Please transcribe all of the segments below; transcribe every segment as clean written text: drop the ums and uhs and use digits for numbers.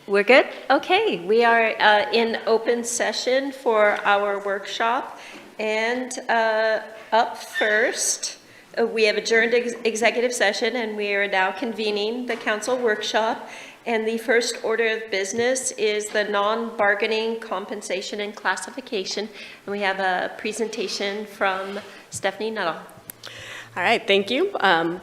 We're good? Okay, we are in open session for our workshop. And up first, we have adjourned executive session, and we are now convening the council workshop. And the first order of business is the non-bargaining compensation and classification. And we have a presentation from Stephanie Nuttall. All right, thank you.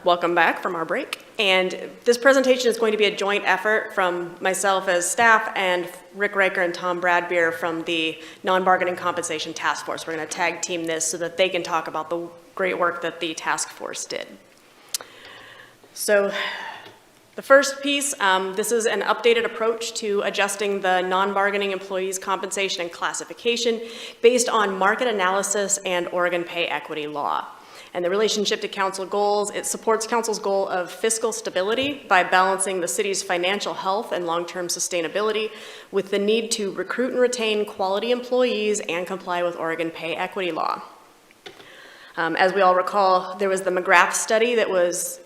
Welcome back from our break. And this presentation is going to be a joint effort from myself as staff and Rick Riker and Tom Bradbeer from the Non-Bargaining Compensation Task Force. We're going to tag team this so that they can talk about the great work that the task force did. So the first piece, this is an updated approach to adjusting the non-bargaining employees' compensation and classification based on market analysis and Oregon pay equity law. And the relationship to council goals, it supports council's goal of fiscal stability by balancing the city's financial health and long-term sustainability with the need to recruit and retain quality employees and comply with Oregon pay equity law. As we all recall, there was the McGrath study that was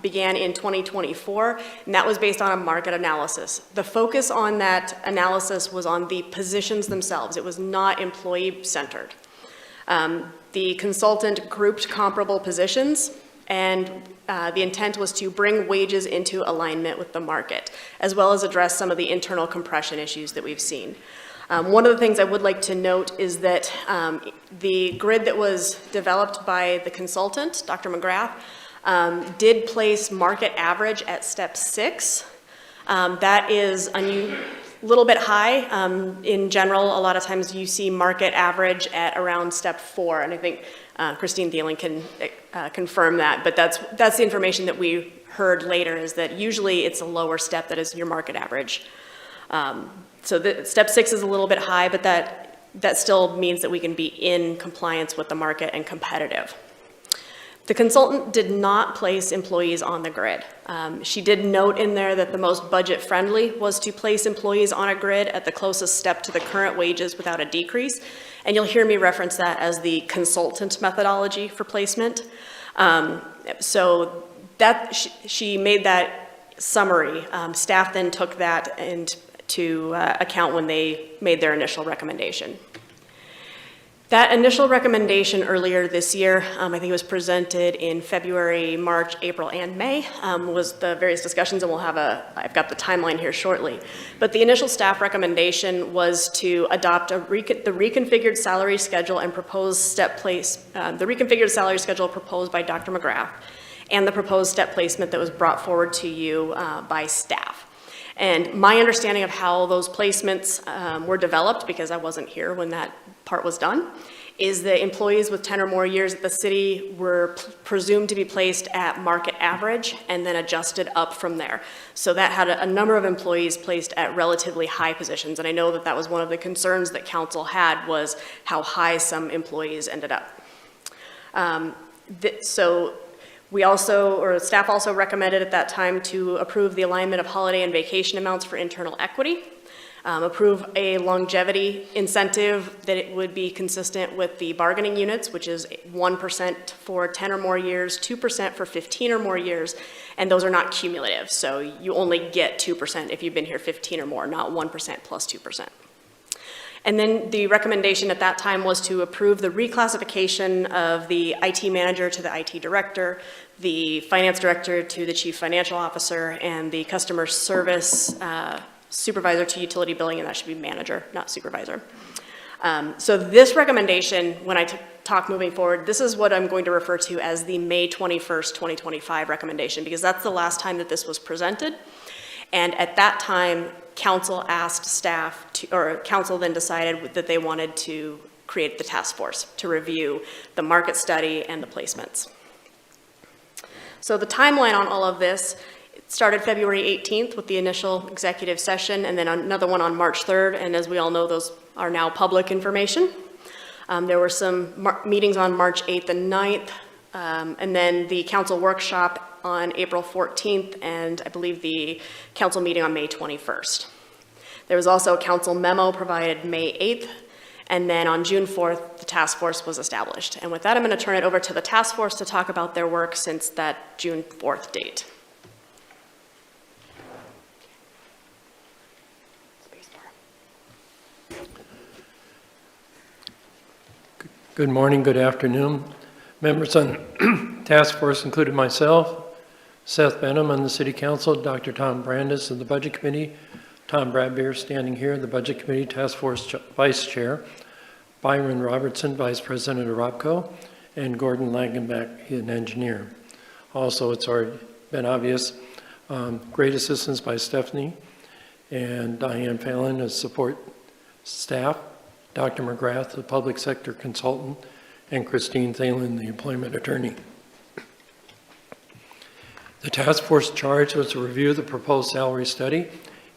began in 2024, and that was based on a market analysis. The focus on that analysis was on the positions themselves. It was not employee-centered. The consultant grouped comparable positions, and the intent was to bring wages into alignment with the market, as well as address some of the internal compression issues that we've seen. One of the things I would like to note is that the grid that was developed by the consultant, Dr. McGrath, did place market average at step 6. That is a little bit high. In general, a lot of times you see market average at around step 4, and I think Christine Thielen can confirm that, but that's the information that we heard later, is that usually it's a lower step that is your market average. So step 6 is a little bit high, but that still means that we can be in compliance with the market and competitive. The consultant did not place employees on the grid. She did note in there that the most budget-friendly was to place employees on a grid at the closest step to the current wages without a decrease. And you'll hear me reference that as the consultant methodology for placement. So that she made that summary. Staff then took that into account when they made their initial recommendation. That initial recommendation earlier this year, I think it was presented in February, March, April, and May, was the various discussions, and I've got the timeline here shortly. But the initial staff recommendation was to adopt the reconfigured salary schedule and proposed the reconfigured salary schedule proposed by Dr. McGrath, and the proposed step placement that was brought forward to you by staff. And my understanding of how those placements were developed, because I wasn't here when that part was done, is that employees with 10 or more years at the city were presumed to be placed at market average and then adjusted up from there. So that had a number of employees placed at relatively high positions. And I know that that was one of the concerns that council had, was how high some employees ended up. So staff also recommended at that time to approve the alignment of holiday and vacation amounts for internal equity, approve a longevity incentive that it would be consistent with the bargaining units, which is 1% for 10 or more years, 2% for 15 or more years, and those are not cumulative. So you only get 2% if you've been here 15 or more, not 1% plus 2%. And then the recommendation at that time was to approve the reclassification of the IT manager to the IT director, the finance director to the chief financial officer, and the customer service supervisor to utility billing, and that should be manager, not supervisor. So this recommendation, when I talk moving forward, this is what I'm going to refer to as the May 21st, 2025 recommendation, because that's the last time that this was presented. And at that time, council asked staff council then decided that they wanted to create the task force to review the market study and the placements. So the timeline on all of this, it started February 18th with the initial executive session, and then another one on March 3rd, and as we all know, those are now public information. There were some meetings on March 8th and 9th, and then the council workshop on April 14th, and I believe the council meeting on May 21st. There was also a council memo provided May 8th, and then on June 4th, the task force was established. And with that, I'm going to turn it over to the task force to talk about their work since that June 4th date. Good morning, good afternoon. Members on task force included myself, Seth Benham on the City Council, Dr. Tom Brandis of the Budget Committee, Tom Bradbeer standing here, the Budget Committee Task Force Vice Chair, Byron Robertson, Vice President of ROPCO, and Gordon Langenbach, an engineer. Also, it's already been obvious, great assistance by Stephanie and Diane Fallon as support staff, Dr. McGrath, the public sector consultant, and Christine Thalen, the employment attorney. The task force charge was to review the proposed salary study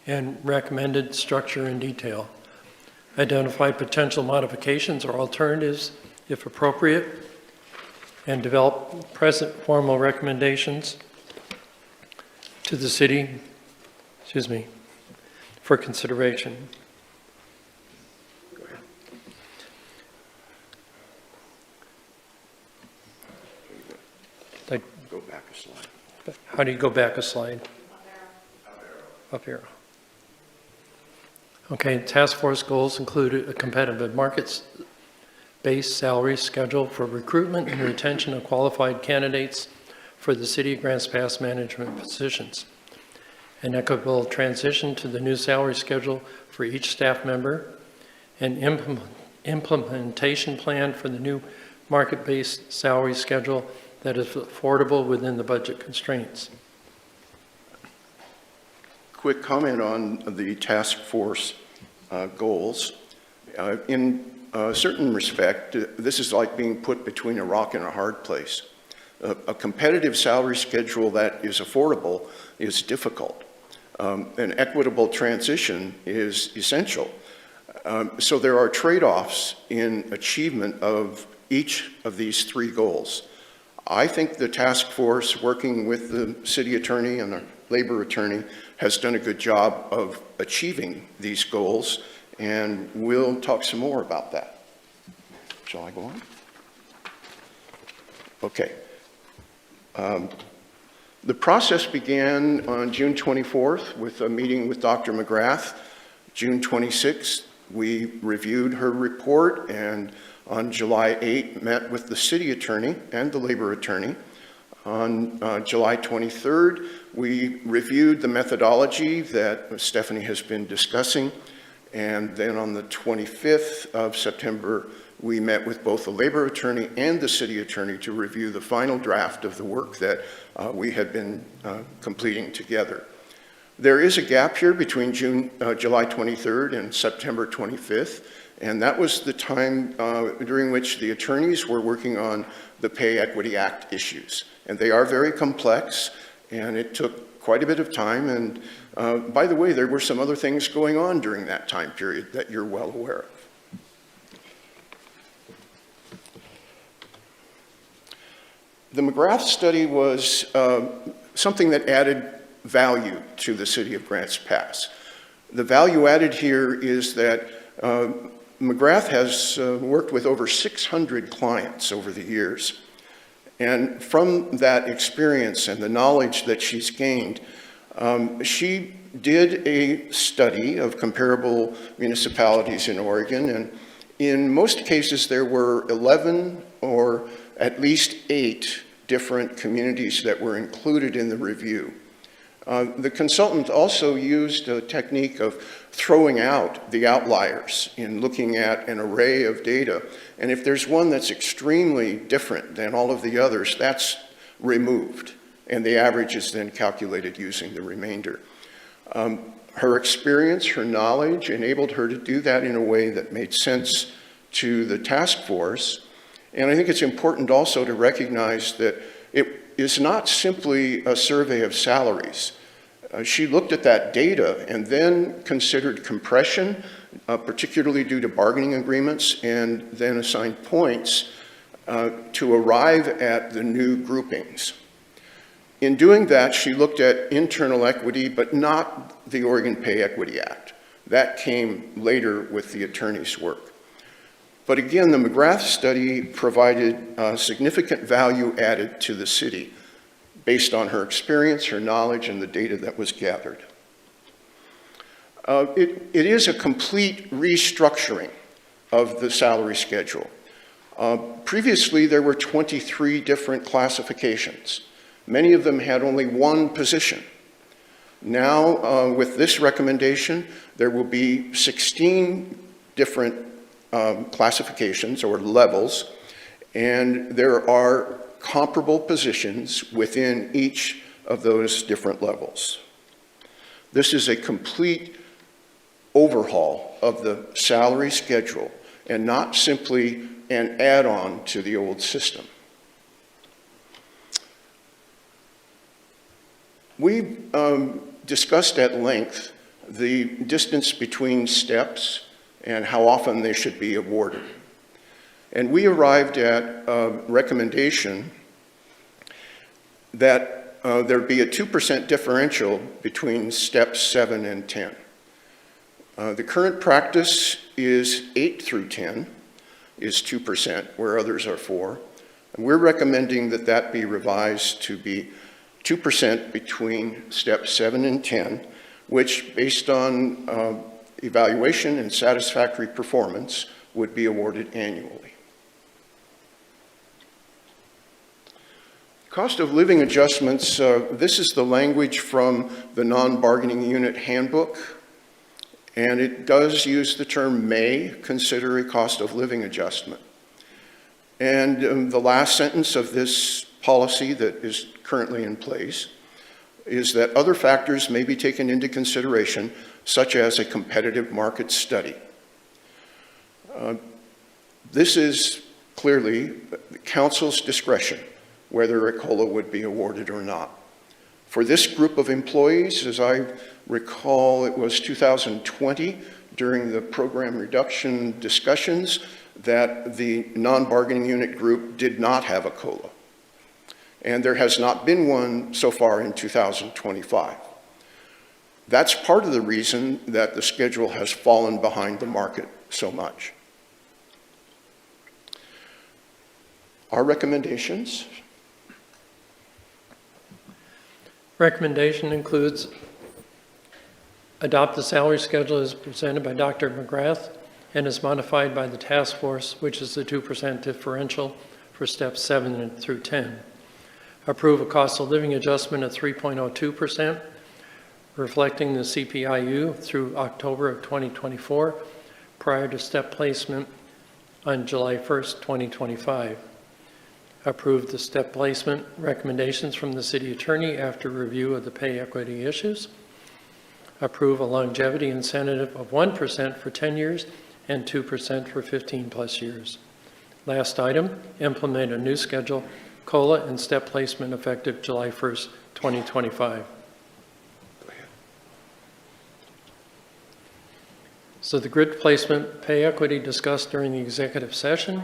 and recommended structure and detail, identify potential modifications or alternatives if appropriate, and develop present formal recommendations to the city, for consideration. Go back a slide. How do you go back a slide? Up arrow. Okay, task force goals included a competitive markets-based salary schedule for recruitment and retention of qualified candidates for the City of Grants Pass management positions, an equitable transition to the new salary schedule for each staff member, an implementation plan for the new market-based salary schedule that is affordable within the budget constraints. Quick comment on the task force goals. In a certain respect, this is like being put between a rock and a hard place. A competitive salary schedule that is affordable is difficult. An equitable transition is essential. So there are trade-offs in achievement of each of these three goals. I think the task force, working with the city attorney and the labor attorney, has done a good job of achieving these goals, and we'll talk some more about that. Shall I go on? Okay. The process began on June 24th with a meeting with Dr. McGrath. June 26th, we reviewed her report, and on July 8th, met with the city attorney and the labor attorney. On July 23rd, we reviewed the methodology that Stephanie has been discussing. And then on the 25th of September, we met with both the labor attorney and the city attorney to review the final draft of the work that we had been completing together. There is a gap here between July 23rd and September 25th. And that was the time during which the attorneys were working on the Pay Equity Act issues. And they are very complex, and it took quite a bit of time. And by the way, there were some other things going on during that time period that you're well aware of. The McGrath study was something that added value to the City of Grants Pass. The value added here is that McGrath has worked with over 600 clients over the years. And from that experience and the knowledge that she's gained, she did a study of comparable municipalities in Oregon. And in most cases, there were 11 or at least 8 different communities that were included in the review. The consultant also used a technique of throwing out the outliers in looking at an array of data. And if there's one that's extremely different than all of the others, that's removed. And the average is then calculated using the remainder. Her experience, her knowledge enabled her to do that in a way that made sense to the task force. And I think it's important also to recognize that it is not simply a survey of salaries. She looked at that data and then considered compression, particularly due to bargaining agreements, and then assigned points to arrive at the new groupings. In doing that, she looked at internal equity, but not the Oregon Pay Equity Act. That came later with the attorney's work. But again, the McGrath study provided significant value added to the city based on her experience, her knowledge, and the data that was gathered. It is a complete restructuring of the salary schedule. Previously, there were 23 different classifications. Many of them had only one position. Now, with this recommendation, there will be 16 different classifications or levels, and there are comparable positions within each of those different levels. This is a complete overhaul of the salary schedule and not simply an add-on to the old system. We discussed at length the distance between steps and how often they should be awarded. And we arrived at a recommendation that there be a 2% differential between steps 7 and 10. The current practice is 8 through 10 is 2%, where others are 4%. And we're recommending that that be revised to be 2% between steps 7 and 10, which, based on evaluation and satisfactory performance, would be awarded annually. Cost of living adjustments, this is the language from the non-bargaining unit handbook, and it does use the term may consider a cost of living adjustment. And the last sentence of this policy that is currently in place is that other factors may be taken into consideration, such as a competitive market study. This is clearly the council's discretion whether a COLA would be awarded or not. For this group of employees, as I recall, it was 2020 during the program reduction discussions that the non-bargaining unit group did not have a COLA. And there has not been one so far in 2025. That's part of the reason that the schedule has fallen behind the market so much. Our recommendations. Recommendation includes adopt the salary schedule as presented by Dr. McGrath and is modified by the task force, which is the 2% differential for steps 7 through 10. Approve a cost of living adjustment of 3.02%, reflecting the CPIU through October of 2024, prior to step placement on July 1st, 2025. Approve the step placement recommendations from the city attorney after review of the pay equity issues. Approve a longevity incentive of 1% for 10 years and 2% for 15 plus years. Last item, implement a new schedule, COLA and step placement effective July 1st, 2025. So the grid placement pay equity discussed during the executive session.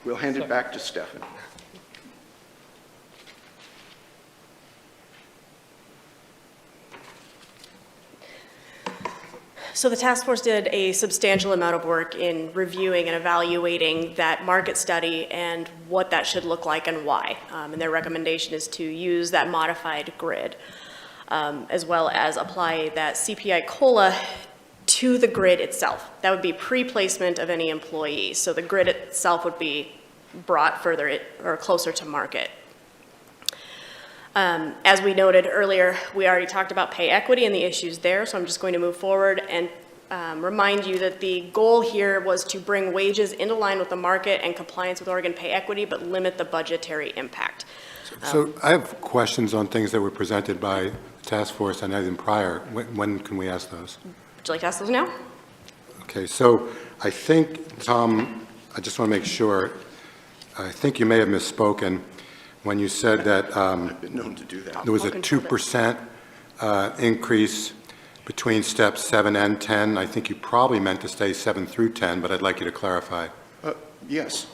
We'll hand it back to Stefan. So the task force did a substantial amount of work in reviewing and evaluating that market study and what that should look like and why. And their recommendation is to use that modified grid, as well as apply that CPI COLA to the grid itself. That would be pre-placement of any employees. So the grid itself would be brought further or closer to market. As we noted earlier, we already talked about pay equity and the issues there, so I'm just going to move forward and remind you that the goal here was to bring wages into line with the market and compliance with Oregon pay equity, but limit the budgetary impact. So I have questions on things that were presented by the task force and even prior. When can we ask those? Would you like to ask those now? Okay, so I think, Tom, I just want to make sure, I think you may have misspoken when you said that I've been known to do that. there was a 2% increase between steps 7 and 10. I think you probably meant to say 7 through 10, but I'd like you to clarify. Yes.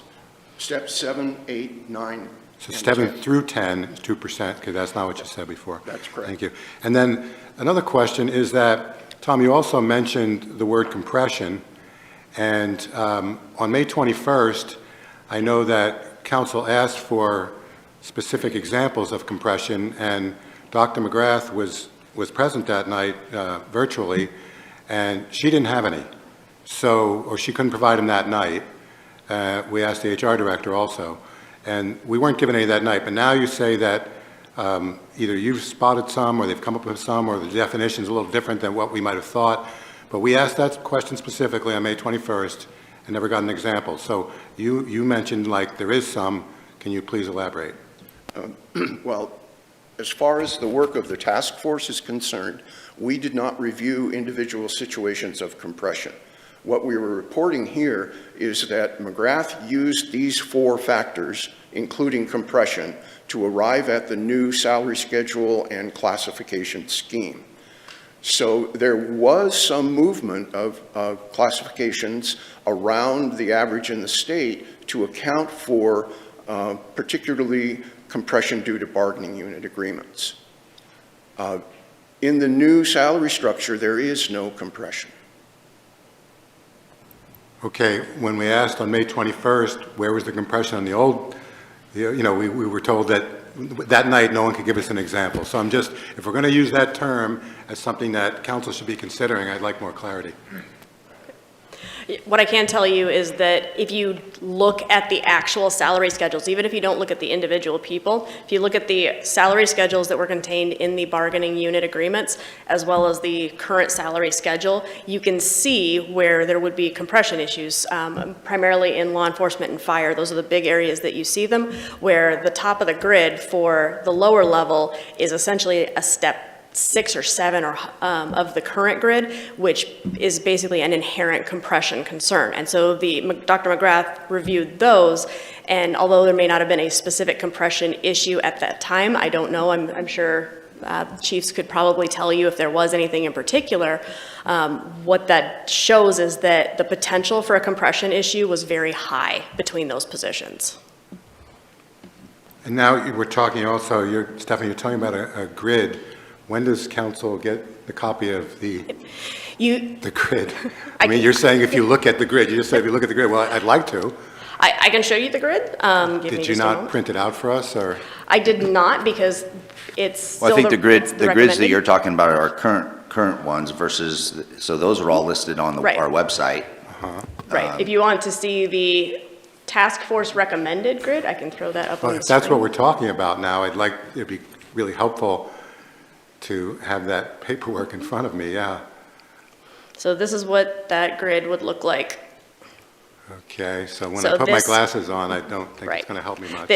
Steps 7, 8, 9. So and 7 10. through 10 is 2%, because that's not what you said before. That's correct. Thank you. And then another question is that, Tom, you also mentioned the word compression, and on May 21st, I know that council asked for specific examples of compression, and Dr. McGrath was present that night virtually, and she didn't have any. So, or she couldn't provide them that night. We asked the HR director also, and we weren't given any that night. But now you say that either you've spotted some, or they've come up with some, or the definition's a little different than what we might have thought. But we asked that question specifically on May 21st and never got an example. So you mentioned like there is some. Can you please elaborate? Well, as far as the work of the task force is concerned, we did not review individual situations of compression. What we were reporting here is that McGrath used these 4 factors, including compression, to arrive at the new salary schedule and classification scheme. So there was some movement of classifications around the average in the state to account for particularly compression due to bargaining unit agreements. In the new salary structure, there is no compression. Okay, when we asked on May 21st, where was the compression on the old, you know, we were told that that night no one could give us an example. So I'm just, if we're going to use that term as something that council should be considering, I'd like more clarity. What I can tell you is that if you look at the actual salary schedules, even if you don't look at the individual people, if you look at the salary schedules that were contained in the bargaining unit agreements, as well as the current salary schedule, you can see where there would be compression issues, primarily in law enforcement and fire. Those are the big areas that you see them, where the top of the grid for the lower level is essentially a step 6 or 7 of the current grid, which is basically an inherent compression concern. And so Dr. McGrath reviewed those, and although there may not have been a specific compression issue at that time, I don't know, I'm sure chiefs could probably tell you if there was anything in particular. What that shows is that the potential for a compression issue was very high between those positions. And now we're talking also, Stephanie, you're talking about a grid. When does council get the copy of the grid? I mean, you're saying if you look at the grid, you just said if you look at the grid. Well, I'd like to. I can show you the grid. Did you not print it out for us, or? I did not, because it's still Well, I think the grids recommended. that you're talking about are current ones versus, so those are all listed on Right. our website. Right. If you want to see the task force recommended grid, I can throw that up on Well, the if that's what screen. we're talking about now, it'd be really helpful to have that paperwork in front of me, yeah. So this is what that grid would look like. Okay, so when So I put my this- glasses on, I don't think Right. it's going to help me much.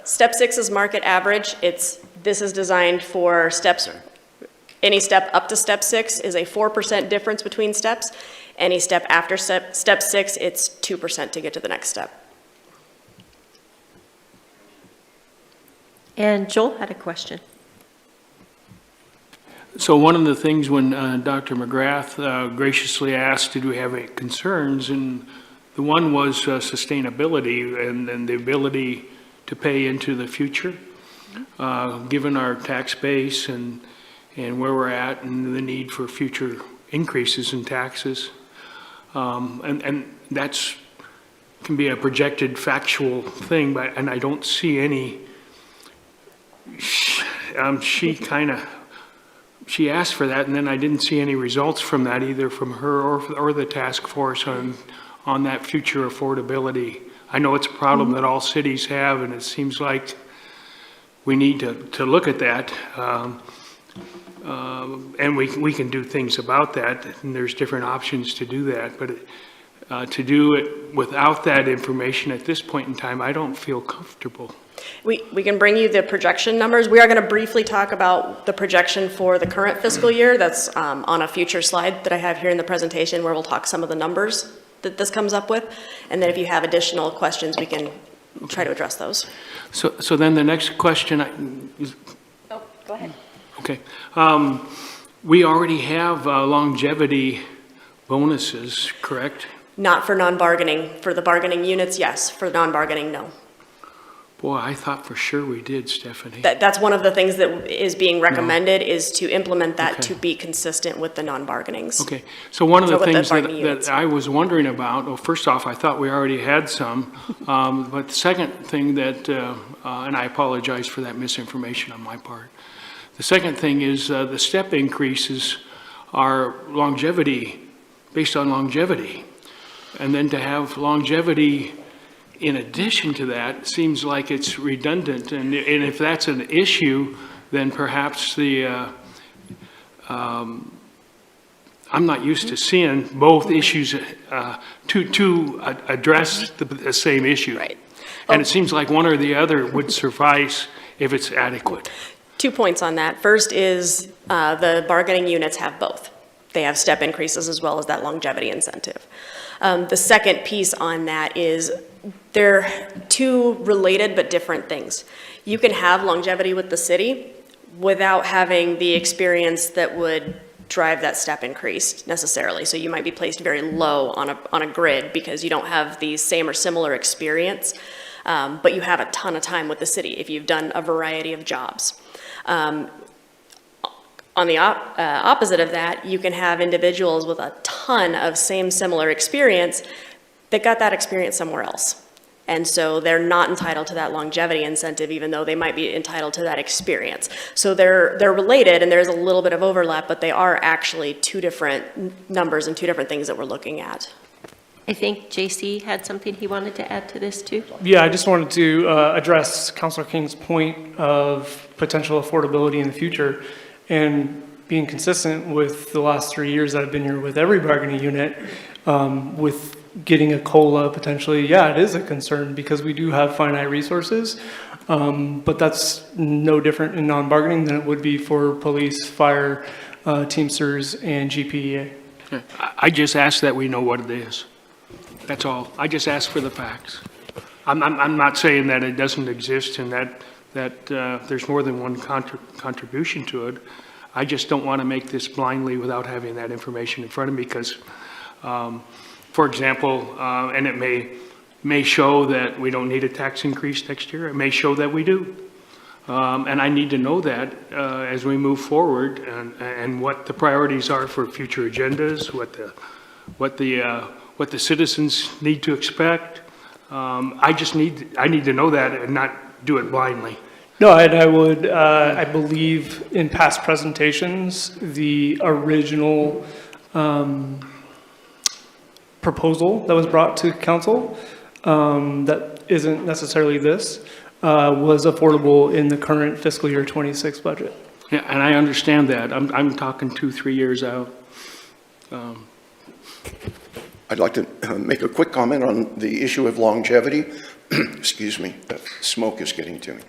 Step 6 is market average. This is designed for steps. Any step up to step 6 is a 4% difference between steps. Any step after step 6, it's 2% to get to the next step. And Joel had a question. So one of the things when Dr. McGrath graciously asked, did we have any concerns? And the one was sustainability and the ability to pay into the future, given our tax base and where we're at and the need for future increases in taxes. And that's can be a projected factual thing, but and I don't see any. She asked for that, and then I didn't see any results from that, either from her or the task force on that future affordability. I know it's a problem that all cities have, and it seems like we need to look at that. And we can do things about that, and there's different options to do that. But to do it without that information at this point in time, I don't feel comfortable. We can bring you the projection numbers. We are going to briefly talk about the projection for the current fiscal year. That's on a future slide that I have here in the presentation, where we'll talk some of the numbers that this comes up with. And then if you have additional questions, we can try to address those. So then the next question, Oh, go ahead. okay. We already have longevity bonuses, correct? Not for non-bargaining. For the bargaining units, yes. For non-bargaining, no. Boy, I thought for sure we did, Stephanie. That's one of the things that is being recommended, is to implement that Okay. to be consistent with the non-bargainings. Okay, so one of the So with the things bargaining units. that I was wondering about, well, first off, I thought we already had some, but the second thing that, and I apologize for that misinformation on my part. The second thing is the step increases are longevity based on longevity. And then to have longevity in addition to that seems like it's redundant. And if that's an issue, then perhaps I'm not used to seeing both issues to address the same issue. Right. And it seems like one or the other would suffice if it's adequate. 2 points on that. First is the bargaining units have both. They have step increases as well as that longevity incentive. The second piece on that is they're two related but different things. You can have longevity with the city without having the experience that would drive that step increase necessarily. So you might be placed very low on a grid because you don't have the same or similar experience, but you have a ton of time with the city if you've done a variety of jobs. On the opposite of that, you can have individuals with a ton of similar experience that got that experience somewhere else. And so they're not entitled to that longevity incentive, even though they might be entitled to that experience. So they're related, and there's a little bit of overlap, but they are actually two different numbers and two different things that we're looking at. I think JC had something he wanted to add to this too. Yeah, I just wanted to address Councilor King's point of potential affordability in the future. And being consistent with the last 3 years that I've been here with every bargaining unit, with getting a COLA potentially, yeah, it is a concern because we do have finite resources. But that's no different in non-bargaining than it would be for police, fire, Teamsters, and GPEA. I just ask that we know what it is. That's all. I just ask for the facts. I'm not saying that it doesn't exist and that there's more than one contribution to it. I just don't want to make this blindly without having that information in front of me because, for example, and it may show that we don't need a tax increase next year. It may show that we do. And I need to know that as we move forward and what the priorities are for future agendas, what the citizens need to expect. I need to know that and not do it blindly. No, and I would, I believe in past presentations, the original proposal that was brought to council that isn't necessarily this, was affordable in the current fiscal year 26 budget. Yeah, and I understand that. I'm talking 2-3 years out. I'd like to make a quick comment on the issue of longevity. Excuse me, the smoke is getting to me.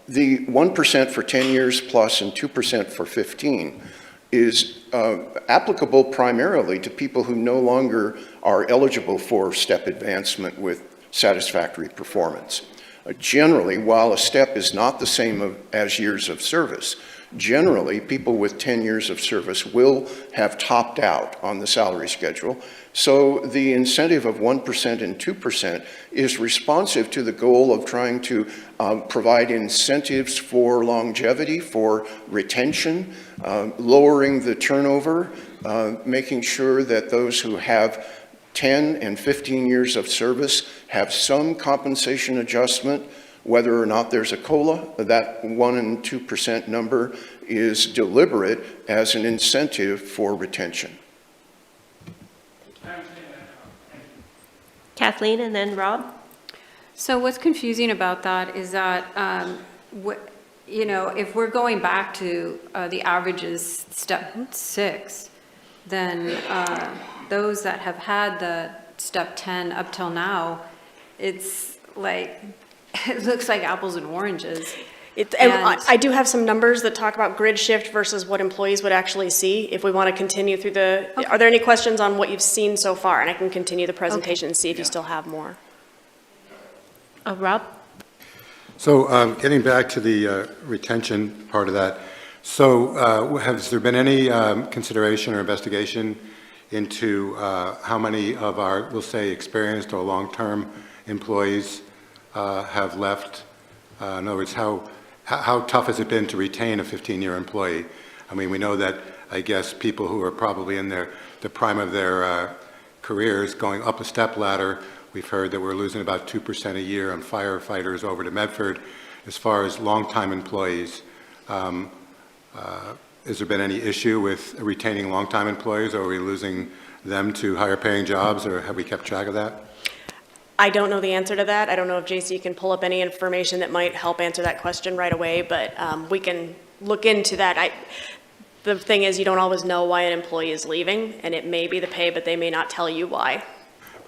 The 1% for 10 years plus and 2% for 15 is applicable primarily to people who no longer are eligible for step advancement with satisfactory performance. Generally, while a step is not the same as years of service, generally people with 10 years of service will have topped out on the salary schedule. So the incentive of 1% and 2% is responsive to the goal of trying to provide incentives for longevity, for retention, lowering the turnover, making sure that those who have 10 and 15 years of service have some compensation adjustment, whether or not there's a COLA. That 1 and 2% number is deliberate as an incentive for retention. Kathleen and then Rob? So what's confusing about that is that, if we're going back to the averages step 6, then those that have had the step 10 up till now, it's like, it looks like apples and oranges. And I do have some numbers that talk about grid shift versus what employees would actually see if we want to continue through the, Are there any questions on what you've seen so far? And I can continue the presentation and see if you still have more. Rob? So getting back to the retention part of that, so has there been any consideration or investigation into how many of our, we'll say, experienced or long-term employees have left? In other words, how tough has it been to retain a 15-year employee? I mean, we know that, I guess, people who are probably in the prime of their careers going up a step ladder, we've heard that we're losing about 2% a year on firefighters over to Medford. As far as long-time employees, has there been any issue with retaining long-time employees, or are we losing them to higher paying jobs, or have we kept track of that? I don't know the answer to that. I don't know if JC can pull up any information that might help answer that question right away, but we can look into that. The thing is, you don't always know why an employee is leaving, and it may be the pay, but they may not tell you why.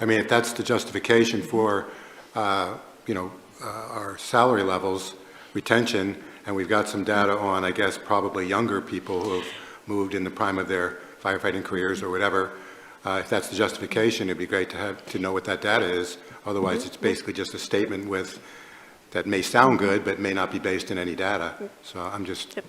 I mean, if that's the justification for, our salary levels, retention, and we've got some data on, I guess, probably younger people who have moved in the prime of their firefighting careers or whatever, if that's the justification, it'd be great to know what that data is. Otherwise, it's basically just a statement that may sound good, but may not be based in any data. So I'm just. Yep.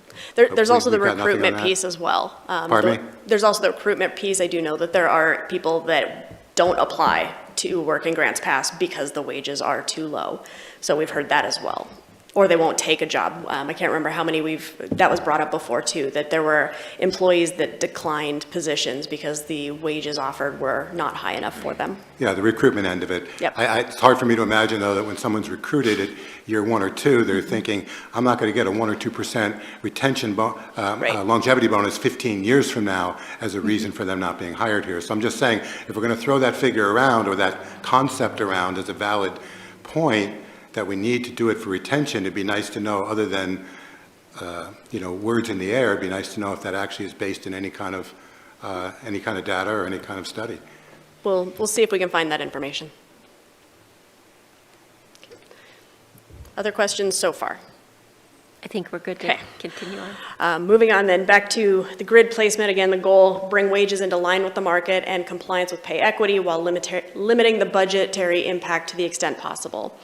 There's also the we've got nothing on recruitment that. piece as well. Pardon me? There's also the recruitment piece. I do know that there are people that don't apply to work in Grants Pass because the wages are too low. So we've heard that as well. Or they won't take a job. I can't remember how many that was brought up before too, that there were employees that declined positions because the wages offered were not high enough for them. Yeah, the recruitment end of it. Yep. It's hard for me to imagine, though, that when someone's recruited at year 1 or 2, they're thinking, I'm not going to get a 1 or 2% retention longevity bonus 15 years from now as a reason for them not being hired here. So I'm just saying, if we're going to throw that figure around or that concept around as a valid point, that we need to do it for retention, it'd be nice to know, other than, words in the air, it'd be nice to know if that actually is based in any kind of data or any kind of study. We'll see if we can find that information. Other questions so far? I think we're good to Okay. continue on. Moving on then, back to the grid placement. Again, the goal, bring wages into line with the market and compliance with pay equity while limiting the budgetary impact to the extent possible.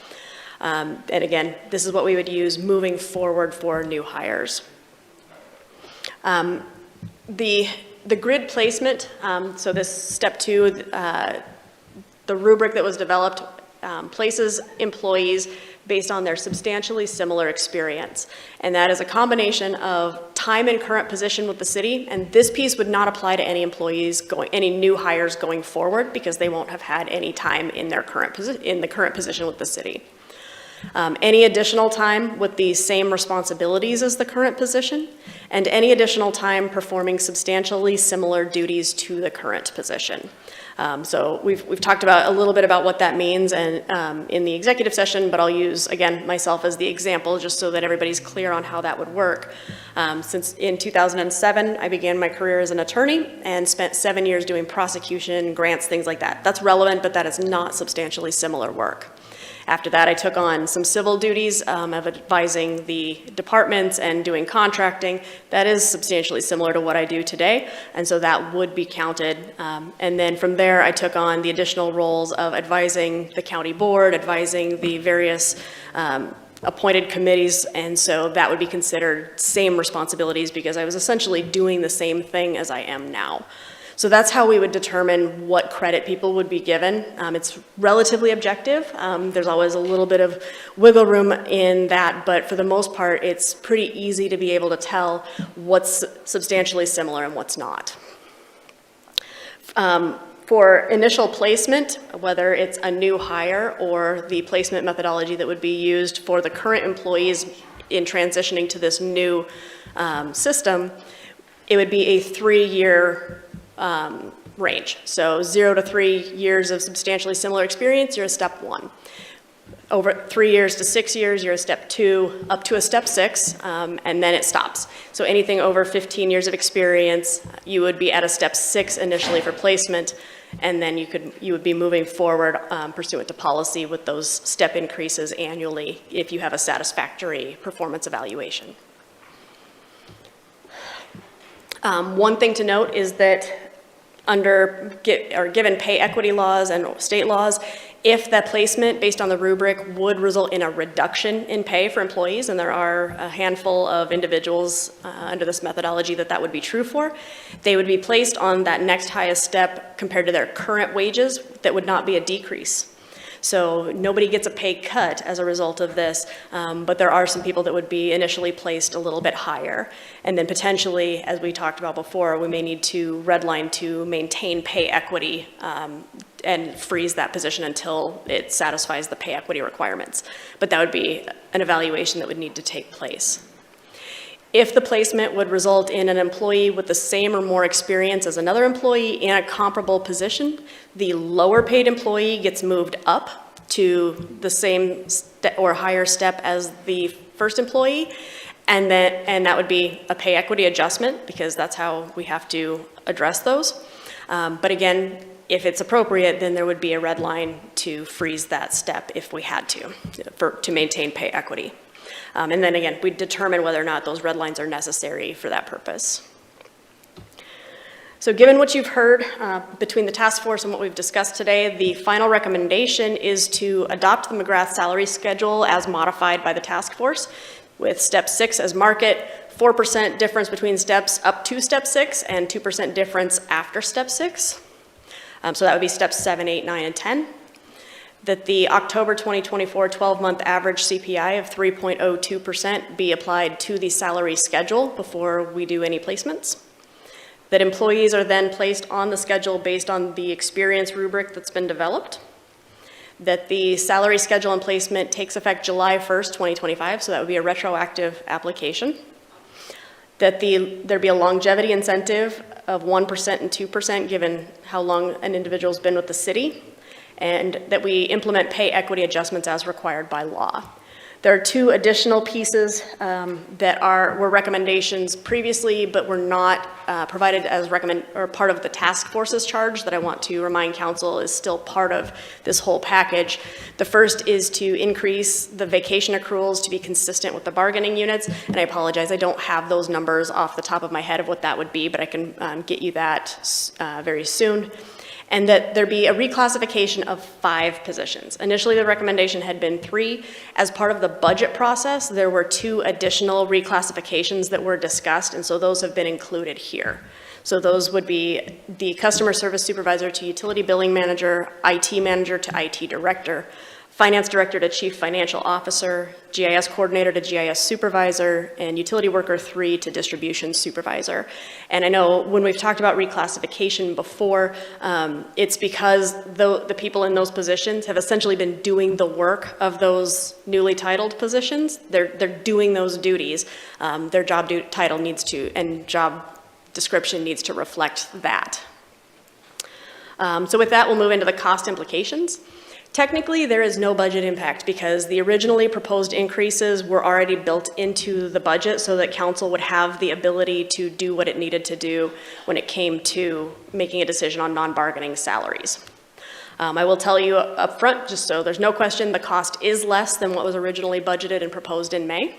And again, this is what we would use moving forward for new hires. The grid placement, so this step 2, the rubric that was developed places employees based on their substantially similar experience. And that is a combination of time in current position with the city, and this piece would not apply to any employees any new hires going forward because they won't have had any time in their current position with the city. Any additional time with the same responsibilities as the current position, and any additional time performing substantially similar duties to the current position. So we've talked about a little bit about what that means and in the executive session, but I'll use, again, myself as the example just so that everybody's clear on how that would work. Since in 2007, I began my career as an attorney and spent 7 years doing prosecution, grants, things like that. That's relevant, but that is not substantially similar work. After that, I took on some civil duties of advising the departments and doing contracting. That is substantially similar to what I do today, and so that would be counted. And then from there, I took on the additional roles of advising the county board, advising the various appointed committees, and so that would be considered same responsibilities because I was essentially doing the same thing as I am now. So that's how we would determine what credit people would be given. It's relatively objective. There's always a little bit of wiggle room in that, but for the most part, it's pretty easy to be able to tell what's substantially similar and what's not. For initial placement, whether it's a new hire or the placement methodology that would be used for the current employees in transitioning to this new system, it would be a 3-year range. So 0 to 3 years of substantially similar experience, you're a step 1. Over 3 years to 6 years, you're a step 2, up to a step 6, and then it stops. So anything over 15 years of experience, you would be at a step 6 initially for placement, and then you would be moving forward pursuant to policy with those step increases annually if you have a satisfactory performance evaluation. One thing to note is that given pay equity laws and state laws, if that placement based on the rubric would result in a reduction in pay for employees, and there are a handful of individuals under this methodology that would be true for, they would be placed on that next highest step compared to their current wages. That would not be a decrease. So nobody gets a pay cut as a result of this, but there are some people that would be initially placed a little bit higher. And then potentially, as we talked about before, we may need to redline to maintain pay equity and freeze that position until it satisfies the pay equity requirements. But that would be an evaluation that would need to take place. If the placement would result in an employee with the same or more experience as another employee in a comparable position, the lower paid employee gets moved up to the same or higher step as the first employee, and that would be a pay equity adjustment, because that's how we have to address those. But again, if it's appropriate, then there would be a red line to freeze that step if we had to maintain pay equity. And then again, we determine whether or not those red lines are necessary for that purpose. So given what you've heard between the task force and what we've discussed today, the final recommendation is to adopt the McGrath salary schedule as modified by the task force, with step 6 as market, 4% difference between steps up to step 6, and 2% difference after step 6. So that would be steps 7, 8, 9, and 10. That the October 2024 12-month average CPI of 3.02% be applied to the salary schedule before we do any placements. That employees are then placed on the schedule based on the experience rubric that's been developed. That the salary schedule and placement takes effect July 1st, 2025, so that would be a retroactive application. That there be a longevity incentive of 1% and 2% given how long an individual's been with the city, and that we implement pay equity adjustments as required by law. There are 2 additional pieces that were recommendations previously, but were not provided as part of the task force's charge that I want to remind council is still part of this whole package. The first is to increase the vacation accruals to be consistent with the bargaining units, and I apologize, I don't have those numbers off the top of my head of what that would be, but I can get you that very soon. And that there be a reclassification of 5 positions. Initially, the recommendation had been 3. As part of the budget process, there were 2 additional reclassifications that were discussed, and so those have been included here. So those would be the customer service supervisor to utility billing manager, IT manager to IT director, finance director to chief financial officer, GIS coordinator to GIS supervisor, and utility worker 3 to distribution supervisor. And I know when we've talked about reclassification before, it's because the people in those positions have essentially been doing the work of those newly titled positions. They're doing those duties. Their job title needs to, and job description needs to reflect that. So with that, we'll move into the cost implications. Technically, there is no budget impact because the originally proposed increases were already built into the budget so that council would have the ability to do what it needed to do when it came to making a decision on non-bargaining salaries. I will tell you up front, just so there's no question, the cost is less than what was originally budgeted and proposed in May.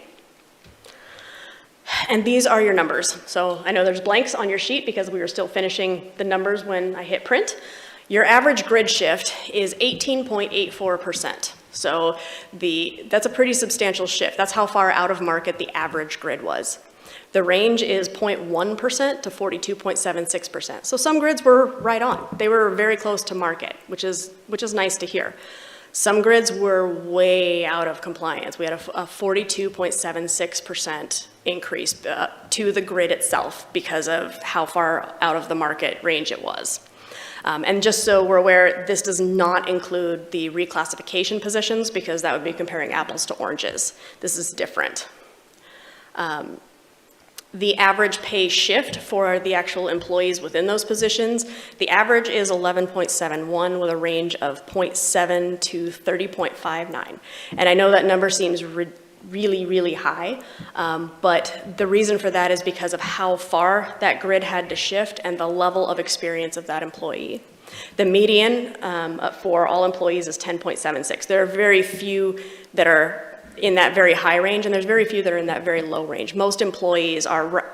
And these are your numbers. So I know there's blanks on your sheet because we were still finishing the numbers when I hit print. Your average grid shift is 18.84%. So that's a pretty substantial shift. That's how far out of market the average grid was. The range is 0.1% to 42.76%. So some grids were right on. They were very close to market, which is nice to hear. Some grids were way out of compliance. We had a 42.76% increase to the grid itself because of how far out of the market range it was. And just so we're aware, this does not include the reclassification positions because that would be comparing apples to oranges. This is different. The average pay shift for the actual employees within those positions, the average is 11.71 with a range of 0.7 to 30.59. And I know that number seems really, really high, but the reason for that is because of how far that grid had to shift and the level of experience of that employee. The median for all employees is 10.76. There are very few that are in that very high range, and there's very few that are in that very low range. Most employees are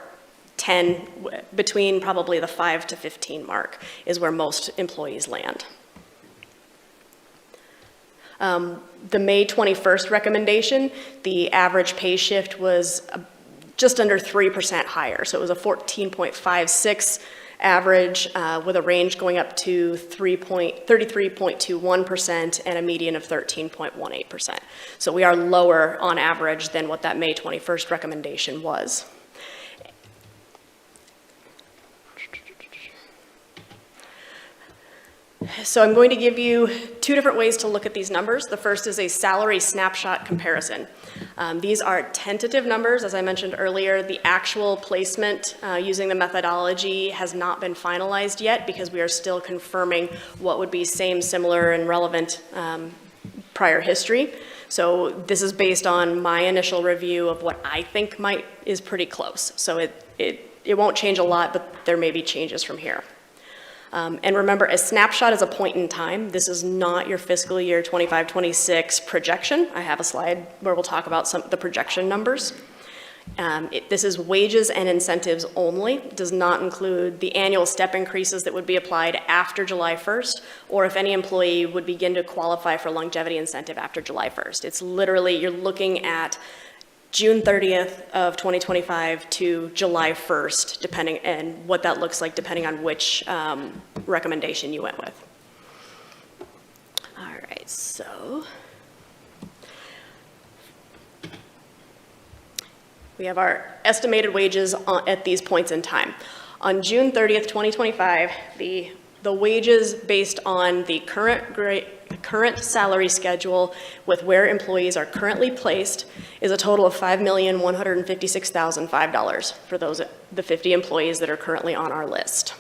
10, between probably the 5 to 15 mark is where most employees land. The May 21st recommendation, the average pay shift was just under 3% higher. So it was a 14.56 average with a range going up to 33.21% and a median of 13.18%. So we are lower on average than what that May 21st recommendation was. So I'm going to give you two different ways to look at these numbers. The first is a salary snapshot comparison. These are tentative numbers, as I mentioned earlier. The actual placement using the methodology has not been finalized yet because we are still confirming what would be same, similar, and relevant prior history. So this is based on my initial review of what I think is pretty close. So it won't change a lot, but there may be changes from here. And remember, a snapshot is a point in time. This is not your fiscal year 25-26 projection. I have a slide where we'll talk about some of the projection numbers. This is wages and incentives only. It does not include the annual step increases that would be applied after July 1st, or if any employee would begin to qualify for longevity incentive after July 1st. It's literally, you're looking at June 30th of 2025 to July 1st, depending, and what that looks like depending on which recommendation you went with. All right, so we have our estimated wages at these points in time. On June 30th, 2025, the wages based on the current salary schedule with where employees are currently placed is a total of $5,156,005 for the 50 employees that are currently on our list.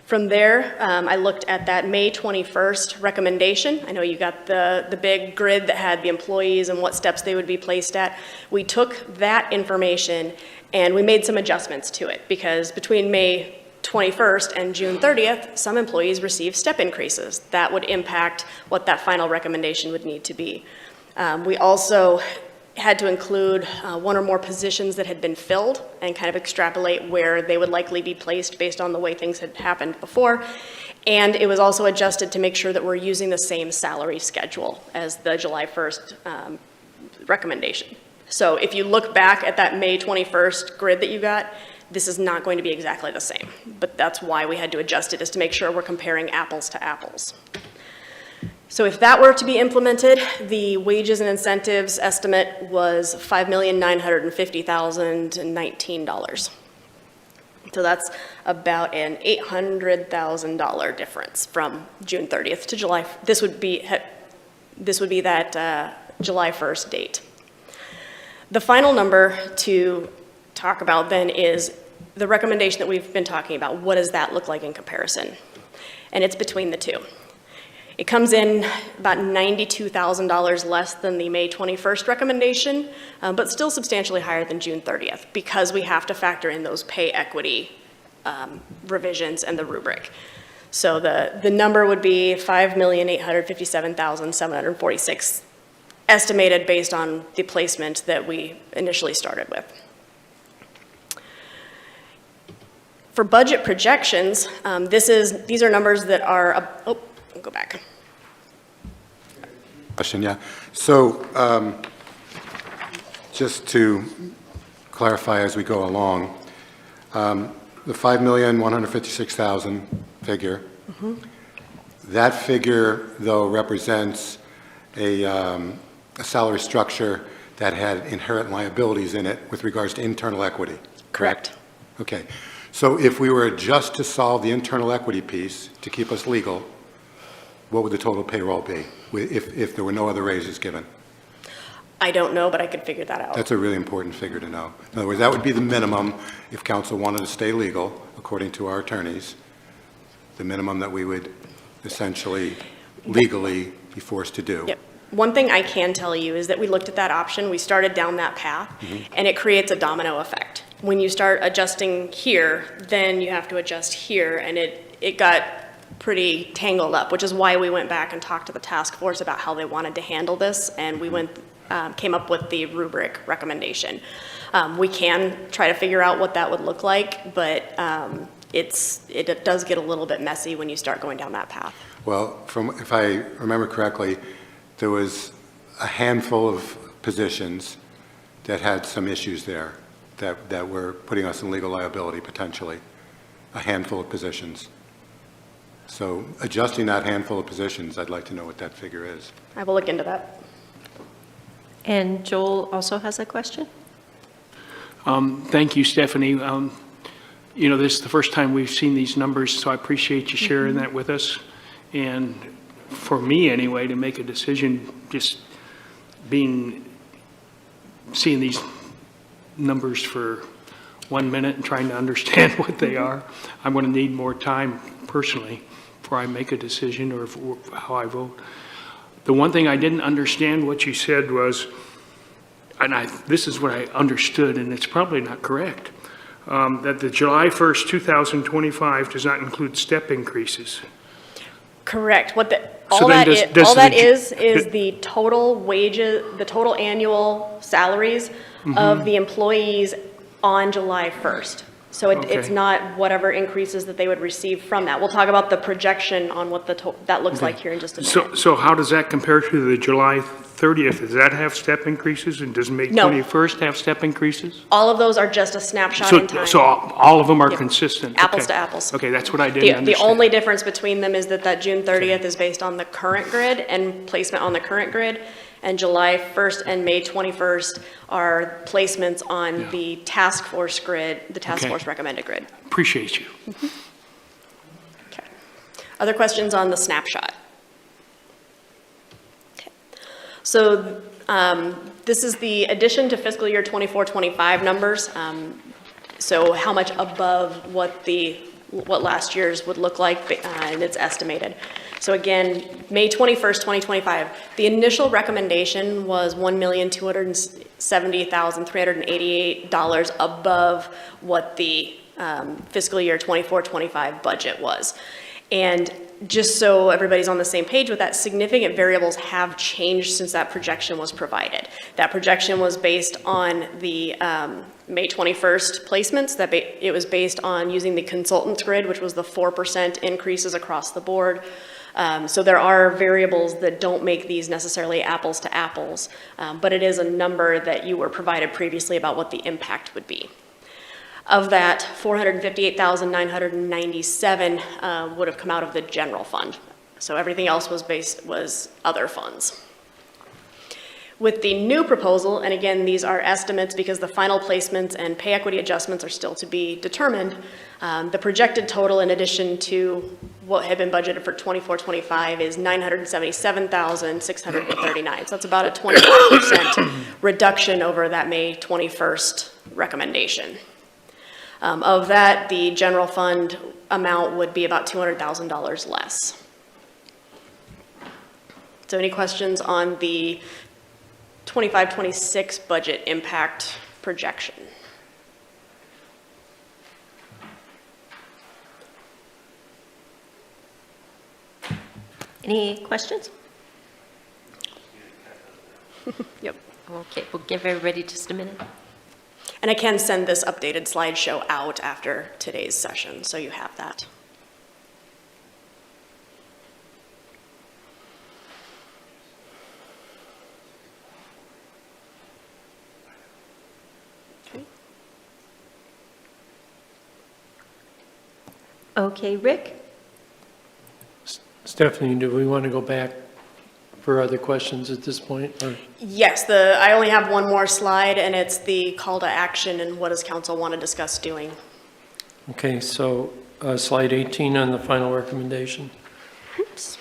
From there, I looked at that May 21st recommendation. I know you got the big grid that had the employees and what steps they would be placed at. We took that information and we made some adjustments to it because between May 21st and June 30th, some employees received step increases. That would impact what that final recommendation would need to be. We also had to include one or more positions that had been filled and kind of extrapolate where they would likely be placed based on the way things had happened before. And it was also adjusted to make sure that we're using the same salary schedule as the July 1st recommendation. So if you look back at that May 21st grid that you got, this is not going to be exactly the same, but that's why we had to adjust it, is to make sure we're comparing apples to apples. So if that were to be implemented, the wages and incentives estimate was $5,950,019. So that's about an $800,000 difference from June 30th to July. This would be that July 1st date. The final number to talk about then is the recommendation that we've been talking about. What does that look like in comparison? And it's between the two. It comes in about $92,000 less than the May 21st recommendation, but still substantially higher than June 30th because we have to factor in those pay equity revisions and the rubric. So the number would be $5,857,746 estimated based on the placement that we initially started with. For budget projections, these are numbers that are, I'll go back. Question, yeah. So just to clarify as we go along, the $5,156,000 figure, that figure, though, represents a salary structure that had inherent liabilities in it with regards to internal equity, correct? Okay. So if we were just to solve the internal equity piece to keep us legal, what would the total payroll be if there were no other raises given? I don't know, but I could figure that out. That's a really important figure to know. In other words, that would be the minimum if council wanted to stay legal, according to our attorneys, the minimum that we would essentially legally be forced to do. Yep. One thing I can tell you is that we looked at that option, we started down that path, and it creates a domino effect. When you start adjusting here, then you have to adjust here, and it got pretty tangled up, which is why we went back and talked to the task force about how they wanted to handle this, and we came up with the rubric recommendation. We can try to figure out what that would look like, but it does get a little bit messy when you start going down that path. Well, if I remember correctly, there was a handful of positions that had some issues there that were putting us in legal liability potentially, a handful of positions. So adjusting that handful of positions, I'd like to know what that figure is. I will look into that. And Joel also has a question? Thank you, Stephanie. you know, this is the first time we've seen these numbers, so I appreciate you sharing that with us. And for me anyway, to make a decision, just seeing these numbers for 1 minute and trying to understand what they are, I'm going to need more time personally before I make a decision or how I vote. The one thing I didn't understand what you said was, and this is what I understood, and it's probably not correct, that the July 1st, 2025 does not include step increases. Correct. So then All that does is the total wages, the total annual salaries of the employees on July 1st. So it's Okay. not whatever increases that they would receive from that. We'll talk about the projection on what that looks like here in just a minute. So how does that compare to the July 30th? Does that have step increases, and does May No. 21st have step increases? All of those are just a snapshot in time. So all of them are Yep. consistent? Apples Okay. to apples. Okay, that's what I didn't The understand. only difference between them is that June 30th is based on the current grid and placement on the current grid, and July 1st and May 21st are placements on Yeah. the task force grid, the task Okay. force recommended grid. Appreciate you. Okay. Other questions on the snapshot? Okay. So this is the addition to fiscal year 24-25 numbers. So how much above what last year's would look like, and it's estimated. So again, May 21st, 2025, the initial recommendation was $1,270,388 above what the fiscal year 24-25 budget was. And just so everybody's on the same page with that, significant variables have changed since that projection was provided. That projection was based on the May 21st placements. It was based on using the consultant's grid, which was the 4% increases across the board. So there are variables that don't make these necessarily apples to apples, but it is a number that you were provided previously about what the impact would be. Of that, $458,997 would have come out of the general fund. So everything else was other funds. With the new proposal, and again, these are estimates because the final placements and pay equity adjustments are still to be determined, the projected total in addition to what had been budgeted for 24-25 is $977,639. So that's about a 25% reduction over that May 21st recommendation. Of that, the general fund amount would be about $200,000 less. So any questions on the 25-26 budget impact projection? Any questions? Yep. Okay, we'll give everybody just a minute. And I can send this updated slideshow out after today's session, so you have that. Okay. Okay, Rick? Stephanie, do we want to go back for other questions at this point? Or? Yes, I only have one more slide, and it's the call to action and what does council want to discuss doing. Okay, so slide 18 on the final recommendation. Oops.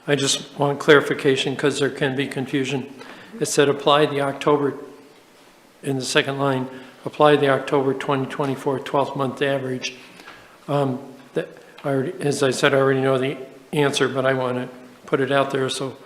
I just want clarification because there can be confusion. It said apply the October, in the second line, apply the October 2024 12th month average. As I said, I already know the answer, but I want to put it out there so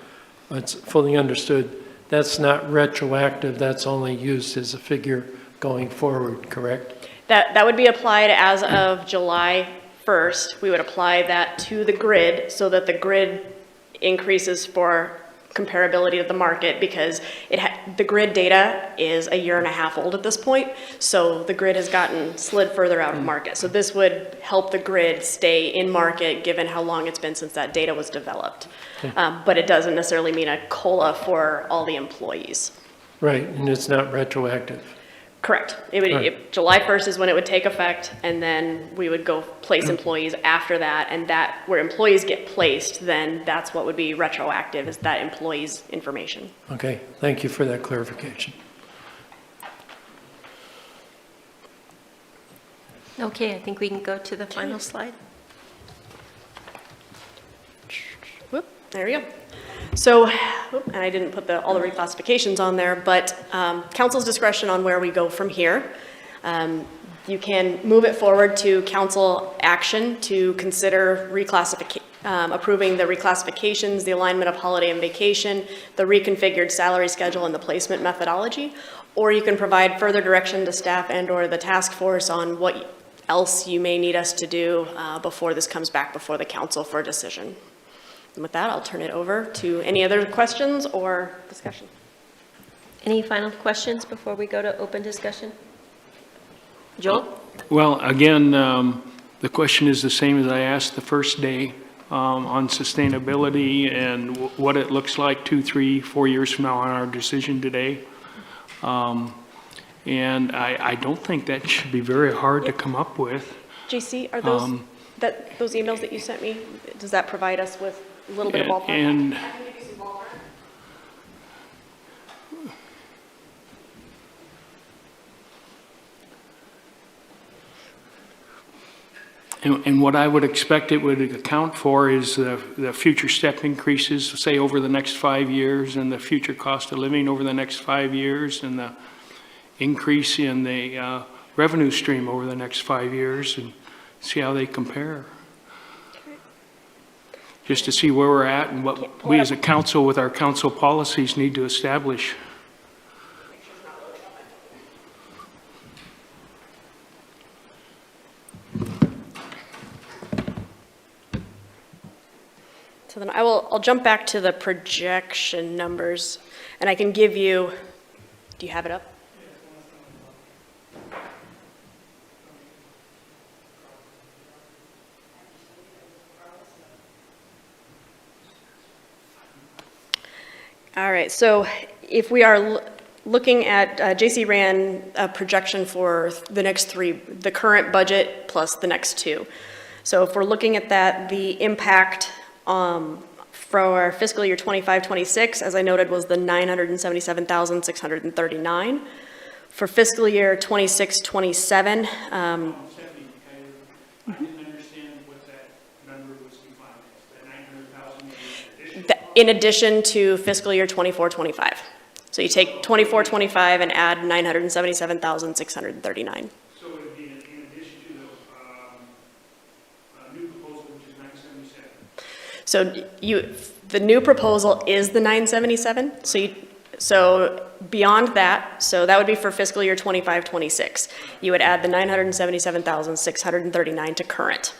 it's fully understood. That's not retroactive, that's only used as a figure going forward, correct? That would be applied as of July 1st. We would apply that to the grid so that the grid increases for comparability of the market because the grid data is a year and a half old at this point, so the grid has gotten slid further out of market. So this would help the grid stay in market given how long it's been since that data was developed. Okay. But it doesn't necessarily mean a COLA for all the employees. Right, and it's not retroactive. Correct. Right. July 1st is when it would take effect, and then we would go place employees after that, and that, where employees get placed, then that's what would be retroactive, is that employee's information. Okay, thank you for that clarification. Okay, I think we can go to the final slide. Whoop, there we go. So, and I didn't put all the reclassifications on there, but council's discretion on where we go from here. You can move it forward to council action to consider approving the reclassifications, the alignment of holiday and vacation, the reconfigured salary schedule, and the placement methodology. Or you can provide further direction to staff and/or the task force on what else you may need us to do before this comes back before the council for a decision. And with that, I'll turn it over to any other questions or discussion. Any final questions before we go to open discussion? Joel? Well, again, the question is the same as I asked the first day on sustainability and what it looks like 2, 3, 4 years from now on our decision today. And I don't think that should be very hard to come up with. JC, are those, those emails that you sent me, does that provide us with a little bit of ballpark? And And what I would expect it would account for is the future step increases, say over the next 5 years, and the future cost of living over the next 5 years, and the increase in the revenue stream over the next 5 years, and see how they compare. Just to see where we're at and what we as a council with our council policies need to establish. So then I'll jump back to the projection numbers, and I can give you, do you have it up? All right, so if we are looking at, JC ran a projection for the next 3, the current budget plus the next 2. So if we're looking at that, the impact for our fiscal year 25-26, as I noted, was the $977,639. For fiscal year 26-27, in addition to fiscal year 24-25. So you take 24-25 and add 977,639. So it would be in addition to the new proposal, which is 977. So the new proposal is the 977. So beyond that, so that would be for fiscal year 25-26. You would add the 977,639 to current.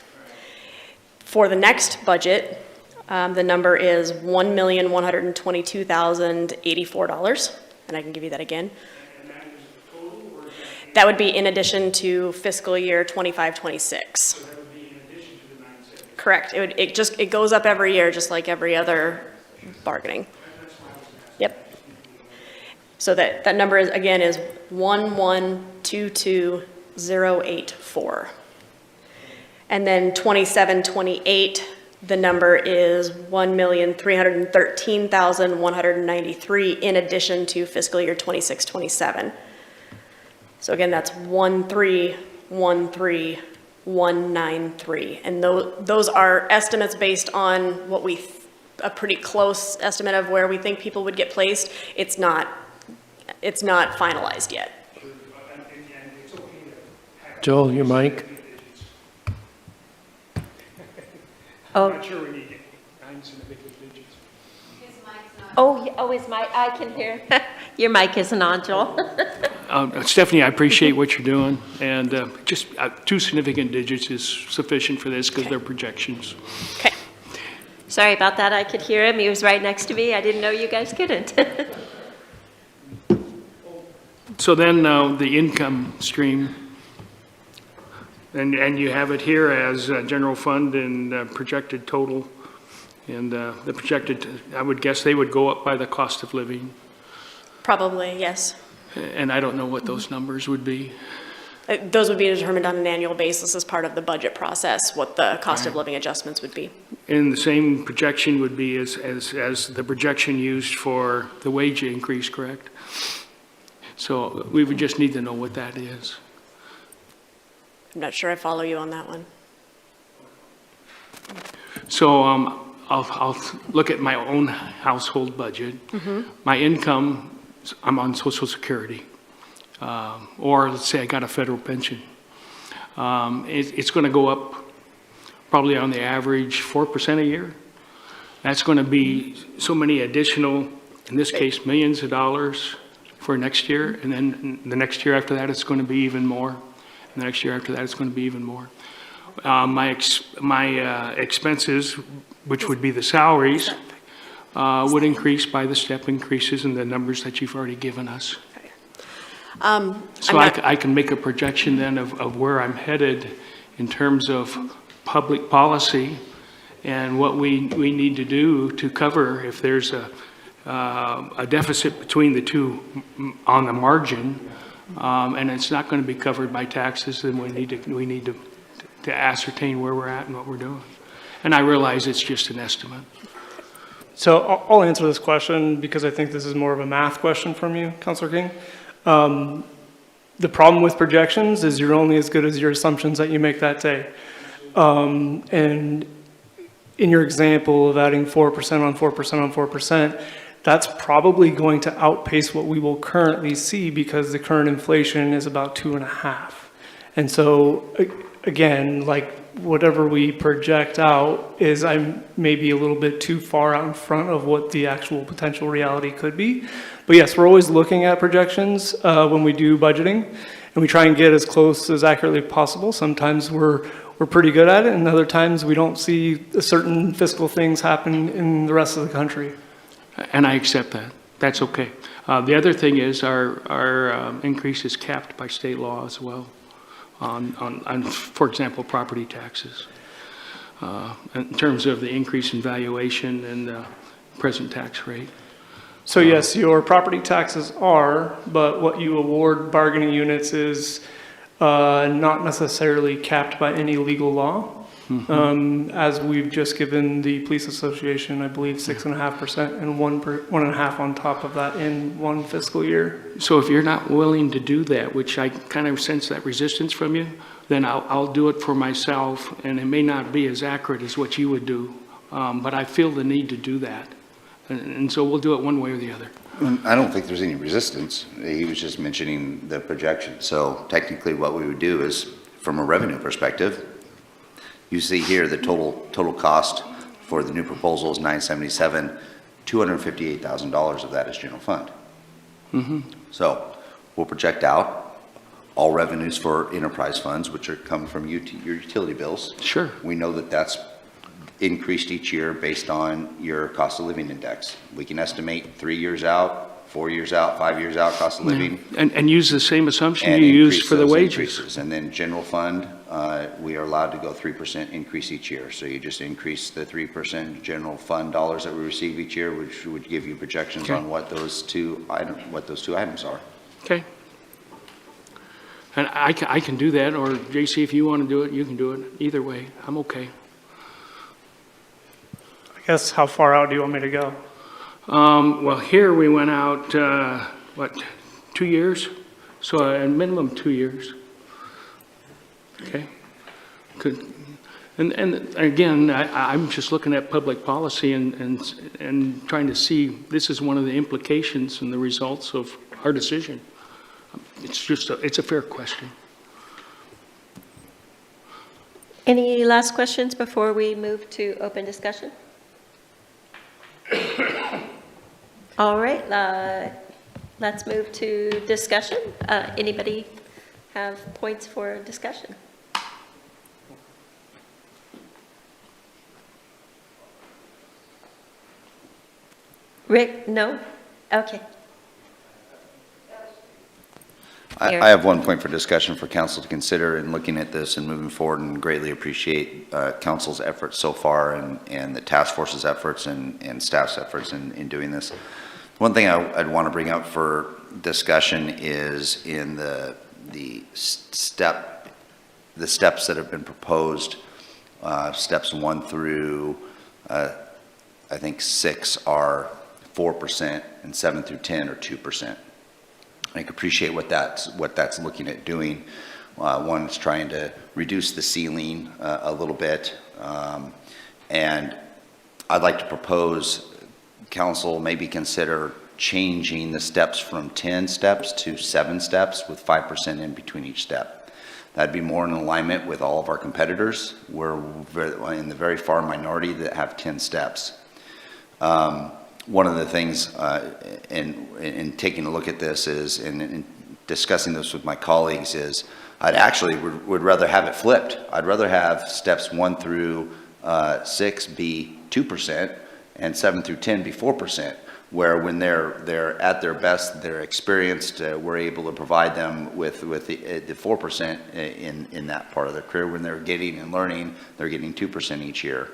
For the next budget, the number is $1,122,084, and I can give you that again. And that is the total, or is That would be in addition to fiscal year 25-26. that would be in addition to the 970? Correct. It goes up every year, just like every other bargaining. Yep. So that number is, again, is 1122084. And then 27-28, the number is 1,313,193 in addition to fiscal year 26-27. So again, that's 1313193. And those are estimates based on what a pretty close estimate of where we think people would get placed. It's not finalized yet. Joel, your mic? I'm not sure we need 9 significant digits. His mic, I can hear. Your mic isn't on, Joel. Stephanie, I appreciate what you're doing, and just 2 significant digits is sufficient for this because they're projections. Okay. Sorry about that, I could hear him, he was right next to me, I didn't know you guys couldn't. So then the income stream, and you have it here as general fund and projected total, and the projected, I would guess they would go up by the cost of living. Probably, yes. And I don't know what those numbers would be. Those would be determined on an annual basis as part of the budget process, what the cost of living adjustments would be. And the same projection would be as the projection used for the wage increase, correct? So we would just need to know what that is. I'm not sure I follow you on that one. So I'll look at my own household budget. My income, I'm on Social Security. Or let's say I got a federal pension. It's going to go up probably on the average 4% a year. That's going to be so many additional, in this case, millions of dollars for next year. And then the next year after that, it's going to be even more. And the next year after that, it's going to be even more. My expenses, which would be the salaries, would increase by the step increases in the numbers that you've already given us. So I can make a projection then of where I'm headed in terms of public policy and what we need to do to cover if there's a deficit between the two on the margin, and it's not going to be covered by taxes, then we need to ascertain where we're at and what we're doing. And I realize it's just an estimate. So I'll answer this question because I think this is more of a math question from you, Councilor King. The problem with projections is you're only as good as your assumptions that you make that day. And in your example of adding 4% on 4% on 4%, that's probably going to outpace what we will currently see because the current inflation is about 2.5. And so again, like whatever we project out is I'm maybe a little bit too far out in front of what the actual potential reality could be. But yes, we're always looking at projections when we do budgeting, and we try and get as close as accurately possible. Sometimes we're pretty good at it, and other times we don't see certain fiscal things happen in the rest of the country. And I accept that. That's okay. The other thing is our increase is capped by state law as well on for example, property taxes. In terms of the increase in valuation and the present tax rate. So yes, your property taxes are, but what you award bargaining units is not necessarily capped by any legal law. As we've just given the police association, I believe 6.5% and 1.5 on top of that in one fiscal year. So if you're not willing to do that, which I kind of sense that resistance from you, then I'll do it for myself, and it may not be as accurate as what you would do, but I feel the need to do that. And so we'll do it one way or the other. I don't think there's any resistance. He was just mentioning the projection. So technically what we would do is, from a revenue perspective, you see here the total cost for the new proposal is $977. $258,000 of that is general fund. So we'll project out all revenues for enterprise funds, which are come from your utility bills. Sure. We know that that's increased each year based on your cost of living index. We can estimate 3 years out, 4 years out, 5 years out cost of living. And use the same assumption And you used increase for the those wages. increases. And then general fund, we are allowed to go 3% increase each year. So you just increase the 3% general fund dollars that we receive each year, which would give you projections on what those two items are. Okay. And I can do that, or JC, if you want to do it, you can do it. Either way, I'm okay. I guess how far out do you want me to go? Well, here we went out, 2 years? So a minimum 2 years. Okay. Good. And again, I'm just looking at public policy and trying to see, this is one of the implications and the results of our decision. It's a fair question. Any last questions before we move to open discussion? All right, let's move to discussion. Anybody have points for discussion? Rick, no? Okay. I have one point for discussion for council to consider in looking at this and moving forward, and greatly appreciate council's efforts so far and the task force's efforts and staff's efforts in doing this. One thing I'd want to bring up for discussion is in the steps that have been proposed, steps 1 through, I think 6 are 4%, and 7 through 10 are 2%. I can appreciate what that's looking at doing. One is trying to reduce the ceiling a little bit, and I'd like to propose council maybe consider changing the steps from 10 steps to 7 steps with 5% in between each step. That'd be more in alignment with all of our competitors. We're in the very far minority that have 10 steps. One of the things in taking a look at this is, in discussing this with my colleagues, is I'd actually would rather have it flipped. I'd rather have steps 1 through 6 be 2% and 7 through 10 be 4%, where when they're at their best, they're experienced, we're able to provide them with the 4% in that part of their career. When they're getting and learning, they're getting 2% each year.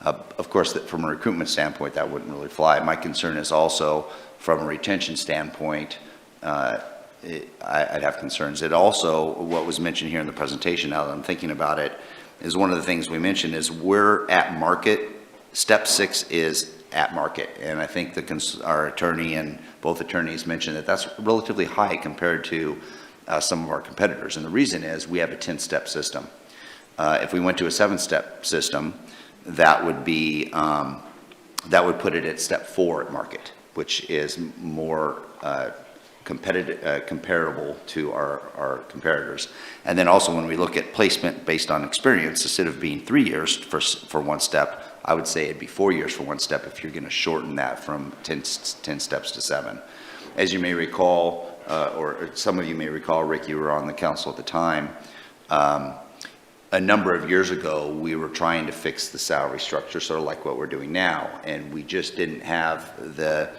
Of course, from a recruitment standpoint, that wouldn't really fly. My concern is also from a retention standpoint, I'd have concerns. It also, what was mentioned here in the presentation, now that I'm thinking about it, is one of the things we mentioned is we're at market. Step 6 is at market, and I think our attorney and both attorneys mentioned that that's relatively high compared to some of our competitors. And the reason is we have a 10-step system. If we went to a 7-step system, that would be that would put it at step 4 at market, which is more comparable to our competitors. And then also when we look at placement based on experience, instead of being 3 years for one step, I would say it'd be 4 years for one step if you're going to shorten that from 10 steps to 7. As you may recall, or some of you may recall, Rick, you were on the council at the time. A number of years ago, we were trying to fix the salary structure, sort of like what we're doing now, and we just didn't have the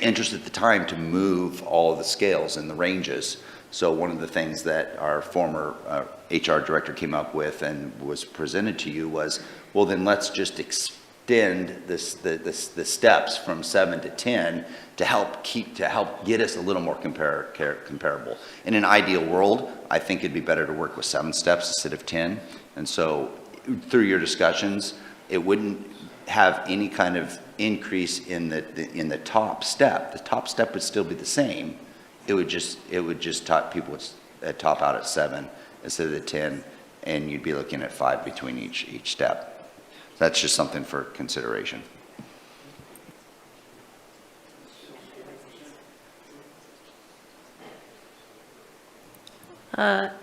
interest at the time to move all of the scales and the ranges. So one of the things that our former HR director came up with and was presented to you was, well, then let's just extend the steps from 7 to 10 to help get us a little more comparable. In an ideal world, I think it'd be better to work with 7 steps instead of 10. And so through your discussions, it wouldn't have any kind of increase in the top step. The top step would still be the same. It would just top people would top out at 7 instead of the 10, and you'd be looking at 5 between each step. That's just something for consideration.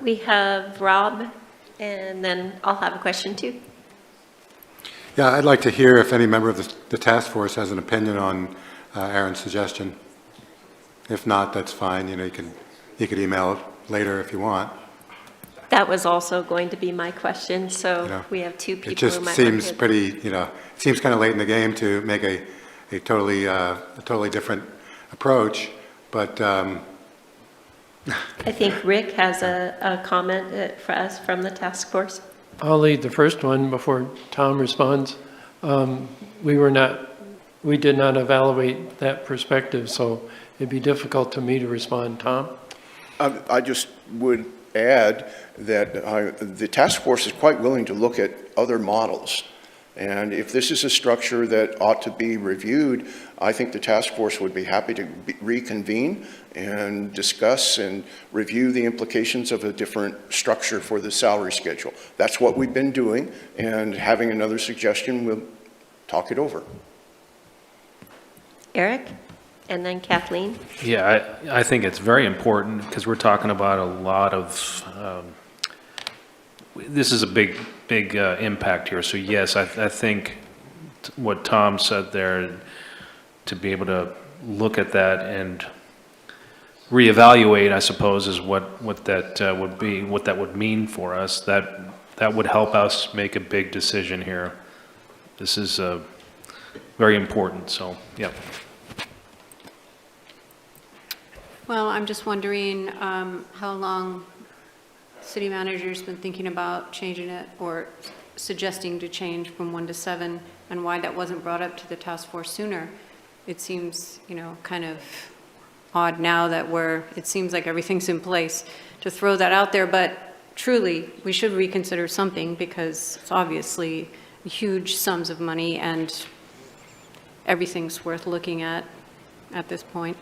We have Rob, and then I'll have a question too. Yeah, I'd like to hear if any member of the task force has an opinion on Aaron's suggestion. If not, that's fine. You know, you could email it later if you want. That was also going to be my question, so You know, we have 2 people It who just might seems want to- pretty, you know, it seems kind of late in the game to make a totally different approach, but I think Rick has a comment for us from the task force. I'll lead the first one before Tom responds. We did not evaluate that perspective, so it'd be difficult to me to respond. Tom? I just would add that the task force is quite willing to look at other models. And if this is a structure that ought to be reviewed, I think the task force would be happy to reconvene and discuss and review the implications of a different structure for the salary schedule. That's what we've been doing, and having another suggestion, we'll talk it over. Eric, and then Kathleen. Yeah, I think it's very important because we're talking about a lot of, this is a big impact here. So yes, I think what Tom said there, to be able to look at that and reevaluate, I suppose, is what that would be, what that would mean for us. That would help us make a big decision here. This is very important, so, yeah. Well, I'm just wondering how long city manager's been thinking about changing it or suggesting to change from 1 to 7, and why that wasn't brought up to the task force sooner. It seems, you know, kind of odd now that it seems like everything's in place to throw that out there, but truly, we should reconsider something because it's obviously huge sums of money and everything's worth looking at this point.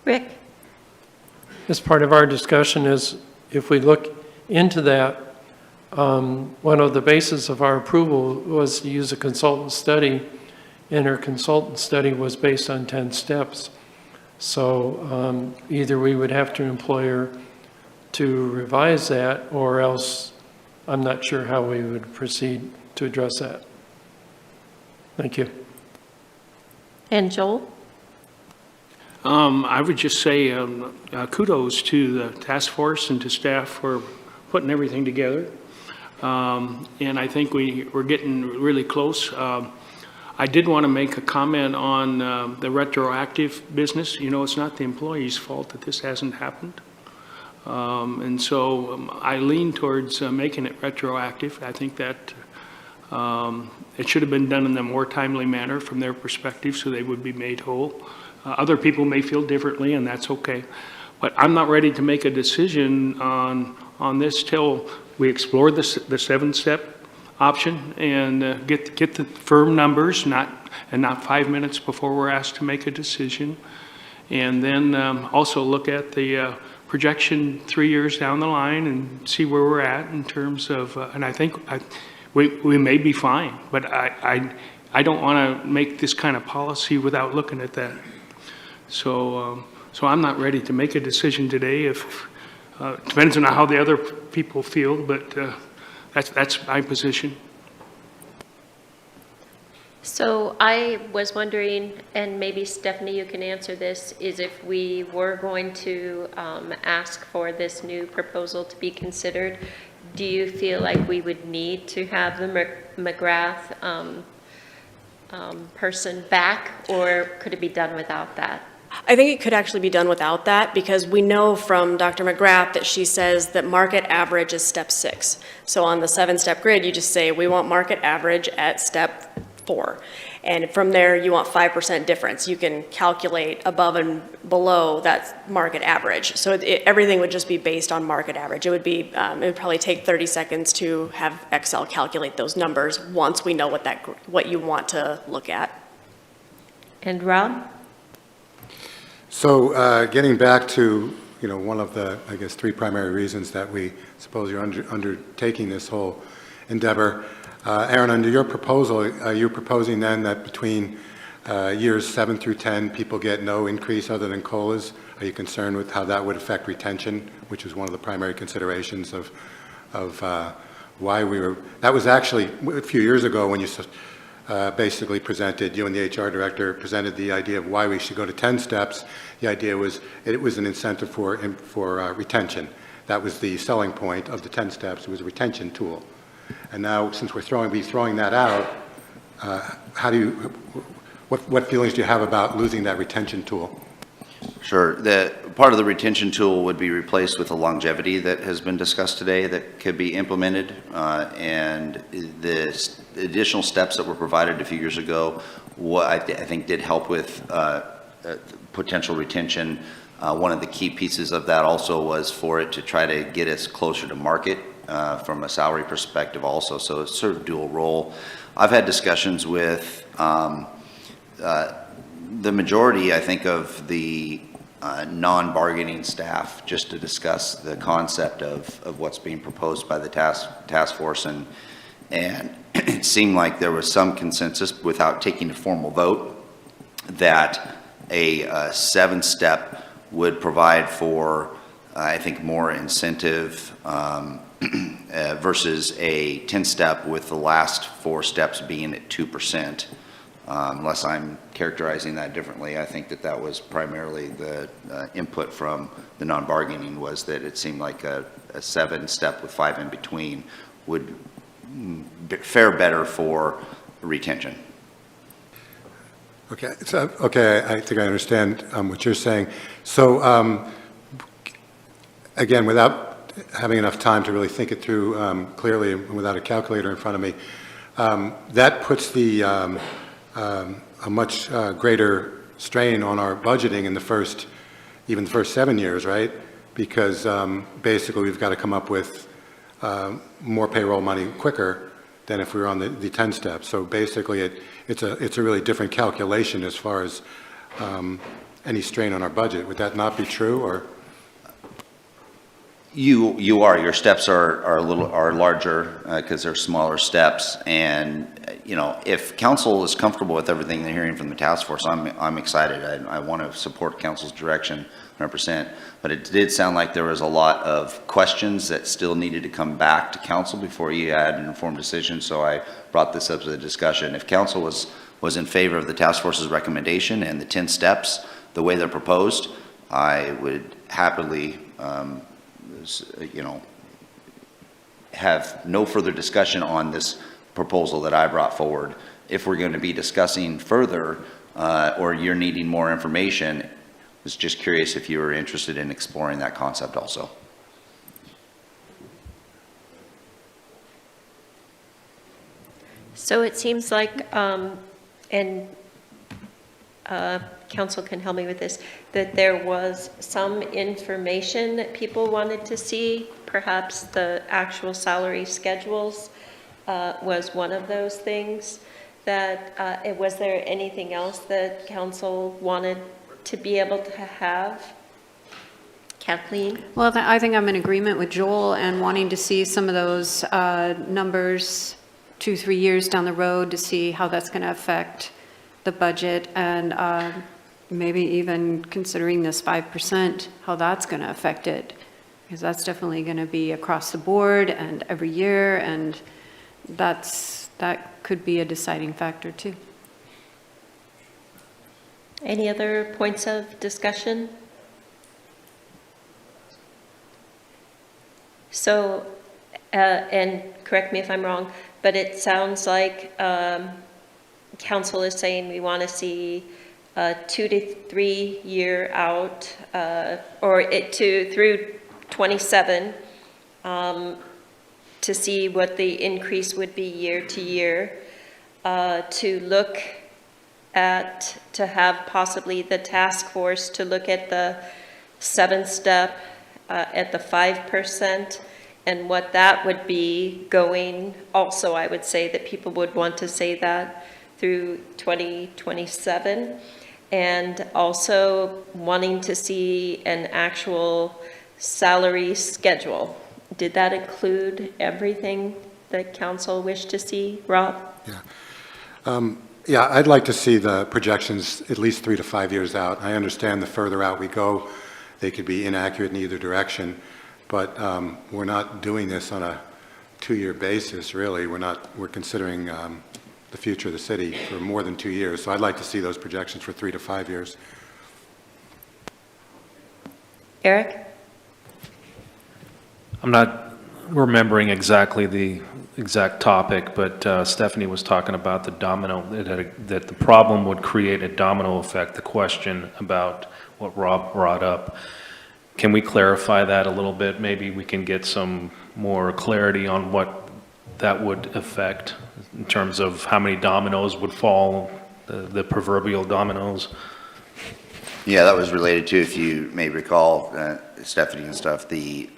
Rick? As part of our discussion is, if we look into that, one of the bases of our approval was to use a consultant study, and her consultant study was based on 10 steps. So either we would have to employ her to revise that, or else I'm not sure how we would proceed to address that. Thank you. And Joel? I would just say kudos to the task force and to staff for putting everything together. And I think we're getting really close. I did want to make a comment on the retroactive business. You know, it's not the employee's fault that this hasn't happened. And so I lean towards making it retroactive. I think that it should have been done in a more timely manner from their perspective so they would be made whole. Other people may feel differently, and that's okay. But I'm not ready to make a decision on this till we explore the 7-step option and get the firm numbers, not 5 minutes before we're asked to make a decision. And then also look at the projection 3 years down the line and see where we're at in terms of, and I think we may be fine, but I don't want to make this kind of policy without looking at that. So I'm not ready to make a decision today. If depends on how the other people feel, but that's my position. So I was wondering, and maybe Stephanie, you can answer this, is if we were going to ask for this new proposal to be considered, do you feel like we would need to have the McGrath person back, or could it be done without that? I think it could actually be done without that because we know from Dr. McGrath that she says that market average is step 6. So on the 7-step grid, you just say, we want market average at step 4. And from there, you want 5% difference. You can calculate above and below that market average. So everything would just be based on market average. It would probably take 30 seconds to have Excel calculate those numbers once we know what you want to look at. And Rob? So getting back to, one of the, I guess, 3 primary reasons that we suppose you're undertaking this whole endeavor. Aaron, under your proposal, are you proposing then that between years 7 through 10, people get no increase other than COLAs? Are you concerned with how that would affect retention, which is one of the primary considerations of why we were, that was actually a few years ago when you basically presented, you and the HR director presented the idea of why we should go to 10 steps. The idea was it was an incentive for retention. That was the selling point of the 10 steps. It was a retention tool. And now, since we're throwing that out, what feelings do you have about losing that retention tool? Sure. Part of the retention tool would be replaced with a longevity that has been discussed today that could be implemented. And the additional steps that were provided a few years ago, what I think did help with potential retention. One of the key pieces of that also was for it to try to get us closer to market from a salary perspective also. So it's sort of dual role. I've had discussions with the majority, I think, of the non-bargaining staff just to discuss the concept of what's being proposed by the task force. And it seemed like there was some consensus without taking a formal vote that a 7-step would provide for, I think, more incentive versus a 10-step with the last 4 steps being at 2%. Unless I'm characterizing that differently, I think that was primarily the input from the non-bargaining, was that it seemed like a 7-step with 5 in between would fare better for retention. Okay, I think I understand what you're saying. So again, without having enough time to really think it through clearly and without a calculator in front of me, that puts the a much greater strain on our budgeting in even the first 7 years, right? Because basically we've got to come up with more payroll money quicker than if we were on the 10 steps. So basically it's a really different calculation as far as any strain on our budget. Would that not be true, or? Your steps are larger because they're smaller steps, and if council is comfortable with everything they're hearing from the task force, I'm excited. I want to support council's direction 100%, but it did sound like there was a lot of questions that still needed to come back to council before you had an informed decision, so I brought this up to the discussion. If council was in favor of the task force's recommendation and the 10 steps, the way they're proposed, I would happily have no further discussion on this proposal that I brought forward. If we're going to be discussing further, or you're needing more information, I was just curious if you were interested in exploring that concept also. So it seems like, council can help me with this, that there was some information that people wanted to see, perhaps the actual salary schedules was one of those things. That was there anything else that council wanted to be able to have? Kathleen? Well, I think I'm in agreement with Joel and wanting to see some of those numbers 2-3 years down the road to see how that's going to affect the budget, and maybe even considering this 5%, how that's going to affect it. Because that's definitely going to be across the board and every year, and that could be a deciding factor too. Any other points of discussion? So, and correct me if I'm wrong, but it sounds like council is saying we want to see 2 to 3 year out, or through 27, to see what the increase would be year to year, to have possibly the task force to look at the 7th step at the 5%, and what that would be going. Also, I would say that people would want to say that through 2027, and also wanting to see an actual salary schedule. Did that include everything that council wished to see, Rob? Yeah. Yeah, I'd like to see the projections at least 3 to 5 years out. I understand the further out we go, they could be inaccurate in either direction, but we're not doing this on a 2-year basis, really. We're considering the future of the city for more than 2 years. So I'd like to see those projections for 3 to 5 years. Eric? I'm not remembering exactly the exact topic, but Stephanie was talking about the domino, that the problem would create a domino effect, the question about what Rob brought up. Can we clarify that a little bit? Maybe we can get some more clarity on what that would affect in terms of how many dominoes would fall, the proverbial dominoes. Yeah, that was related to, if you may recall, Stephanie and stuff, the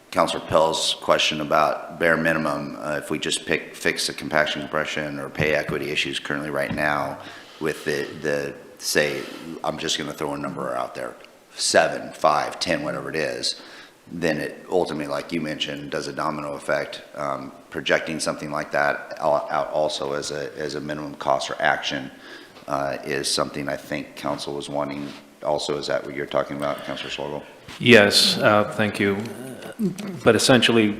Councilor Pell's question about bare minimum, if we just fix the compaction compression or pay equity issues currently right now with the say, I'm just going to throw a number out there, 7, 5, 10, whatever it is, then it ultimately, like you mentioned, does a domino effect. Projecting something like that out also as a minimum cost or action is something I think council was wanting. Also, is that what you're talking about, Councilor Swogel? Yes, thank you. But essentially,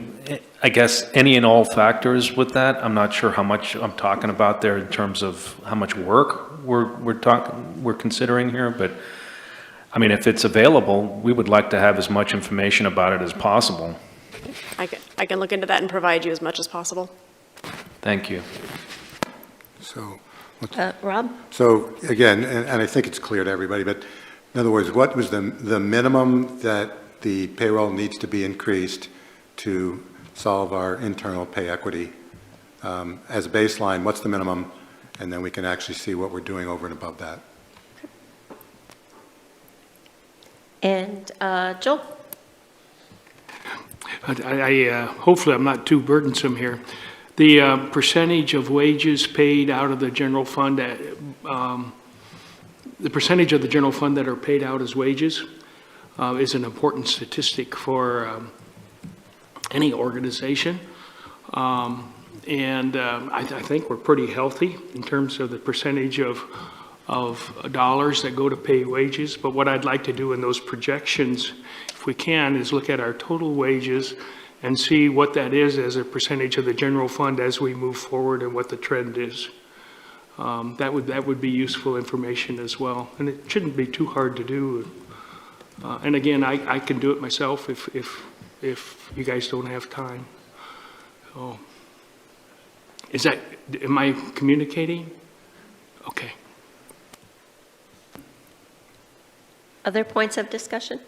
I guess any and all factors with that. I'm not sure how much I'm talking about there in terms of how much work we're considering here, but I mean, if it's available, we would like to have as much information about it as possible. I can look into that and provide you as much as possible. Thank you. So, Rob? so again, and I think it's clear to everybody, but in other words, what was the minimum that the payroll needs to be increased to solve our internal pay equity? As a baseline, what's the minimum? and then we can actually see what we're doing over and above that. And Joel? Hopefully I'm not too burdensome here. The percentage of wages paid out of the general fund, the percentage of the general fund that are paid out as wages is an important statistic for any organization. And I think we're pretty healthy in terms of the percentage of dollars that go to pay wages. But what I'd like to do in those projections, if we can, is look at our total wages and see what that is as a percentage of the general fund as we move forward and what the trend is. That would be useful information as well. And it shouldn't be too hard to do. And again, I can do it myself if you guys don't have time. So, am I communicating? Okay. Other points of discussion?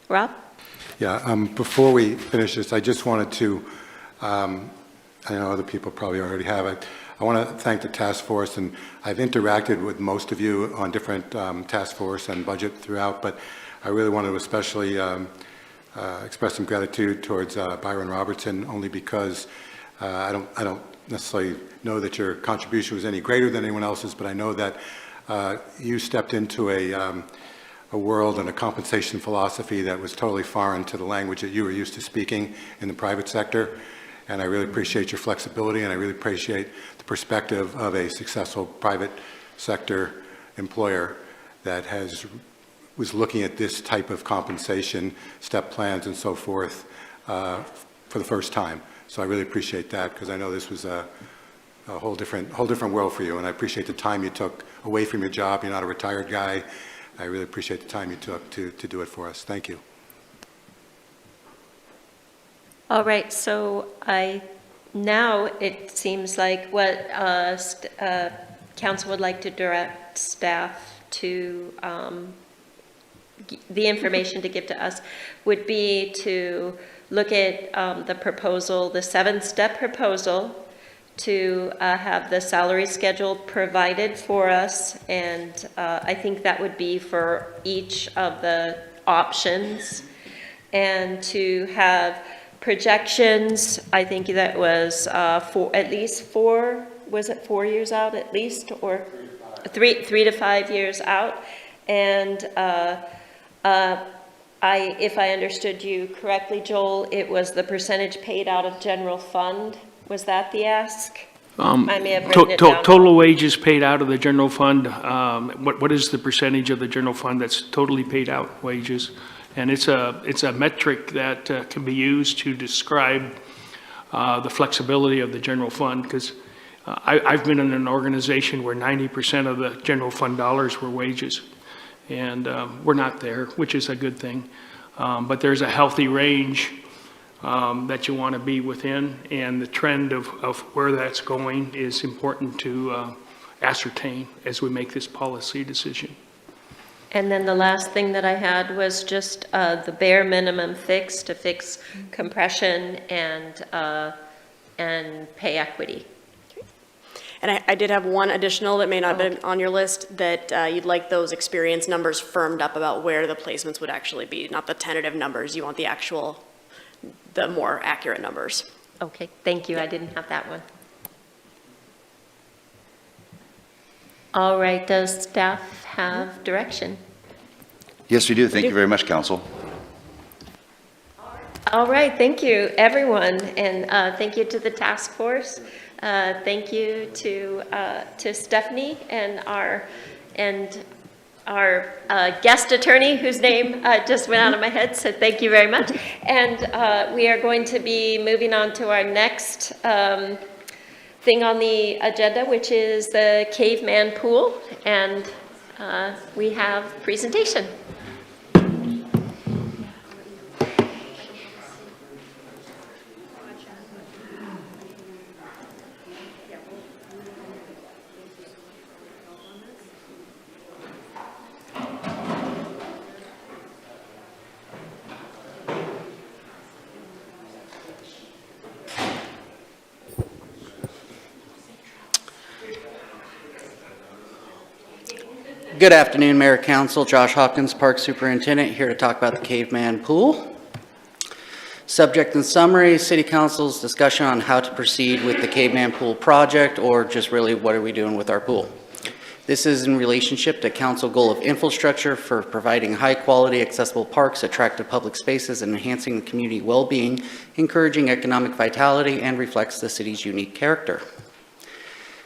Rob? Yeah, before we finish this, I just wanted to, I know other people probably already have it. I want to thank the task force, and I've interacted with most of you on different task force and budget throughout, but I really want to especially express some gratitude towards Byron Robertson, only because I don't necessarily know that your contribution was any greater than anyone else's, but I know that you stepped into a world and a compensation philosophy that was totally foreign to the language that you were used to speaking in the private sector. And I really appreciate your flexibility, and I really appreciate the perspective of a successful private sector employer that was looking at this type of compensation, step plans and so forth for the first time. So I really appreciate that, because I know this was a whole different world for you, and I appreciate the time you took away from your job. You're not a retired guy. I really appreciate the time you took to do it for us. Thank you. All right, so now it seems like what council would like to direct staff to, the information to give to us would be to look at the proposal, the 7-step proposal, to have the salary schedule provided for us, and I think that would be for each of the options, and to have projections. I think that was for at least 4, was it 4 years out at least, or 3 to 5 years out? And if I understood you correctly, Joel, it was the percentage paid out of general fund. Was that the ask? I may have written it down. Total wages paid out of the general fund. What is the percentage of the general fund that's totally paid out wages? And it's a metric that can be used to describe the flexibility of the general fund, because I've been in an organization where 90% of the general fund dollars were wages, and we're not there, which is a good thing. But there's a healthy range that you want to be within, and the trend of where that's going is important to ascertain as we make this policy decision. And then the last thing that I had was just the bare minimum fix to fix compression and pay equity. And I did have one additional that may not have been on your list, that you'd like those experience numbers firmed up about where the placements would actually be, not the tentative numbers. You want the actual, the more accurate numbers. Okay, thank you. I didn't have that one. All right, does staff have direction? Yes, we do. Thank you very much, Council. All right, thank you, everyone, and thank you to the task force. Thank you to Stephanie and our guest attorney, whose name just went out of my head, so thank you very much. And we are going to be moving on to our next thing on the agenda, which is the Caveman Pool, and we have presentation. Good afternoon, Mayor Council. Josh Hopkins, Park Superintendent, here to talk about the Caveman Pool. Subject and summary, City Council's discussion on how to proceed with the Caveman Pool project, or just really what are we doing with our pool. This is in relationship to Council goal of infrastructure for providing high-quality, accessible parks, attractive public spaces, and enhancing the community well-being, encouraging economic vitality, and reflects the city's unique character.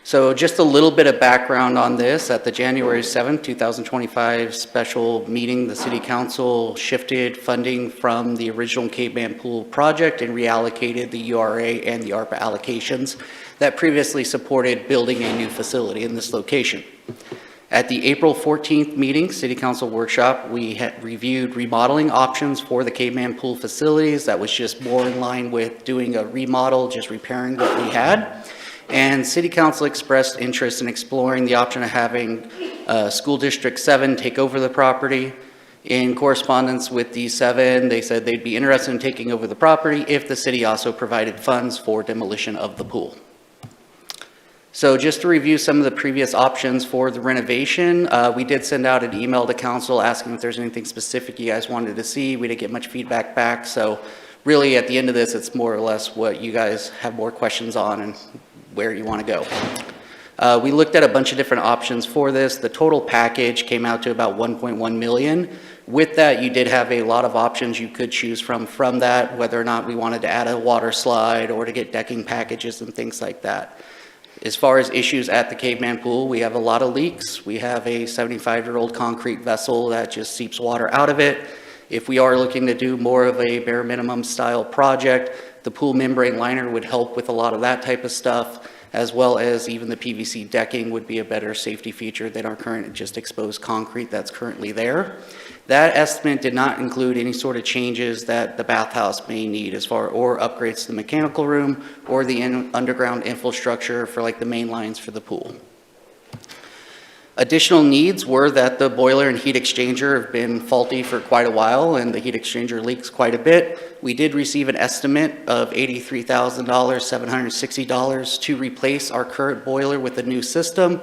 So just a little bit of background on this. At the January 7th, 2025 special meeting, the City Council shifted funding from the original Caveman Pool project and reallocated the URA and the ARPA allocations that previously supported building a new facility in this location. At the April 14th meeting, City Council workshop, we had reviewed remodeling options for the Caveman Pool facilities. That was just more in line with doing a remodel, just repairing what we had. And City Council expressed interest in exploring the option of having School District 7 take over the property. In correspondence with D7, they said they'd be interested in taking over the property if the city also provided funds for demolition of the pool. So just to review some of the previous options for the renovation, we did send out an email to council asking if there's anything specific you guys wanted to see. We didn't get much feedback back, so really at the end of this, it's more or less what you guys have more questions on and where you want to go. We looked at a bunch of different options for this. The total package came out to about 1.1 million. With that, you did have a lot of options you could choose from that, whether or not we wanted to add a water slide or to get decking packages and things like that. As far as issues at the Caveman Pool, we have a lot of leaks. We have a 75-year-old concrete vessel that just seeps water out of it. If we are looking to do more of a bare minimum style project, the pool membrane liner would help with a lot of that type of stuff, as well as even the PVC decking would be a better safety feature than our current just exposed concrete that's currently there. That estimate did not include any sort of changes that the bathhouse may need as far, or upgrades to the mechanical room or the underground infrastructure for like the main lines for the pool. Additional needs were that the boiler and heat exchanger have been faulty for quite a while and the heat exchanger leaks quite a bit. We did receive an estimate of $83,760 to replace our current boiler with a new system,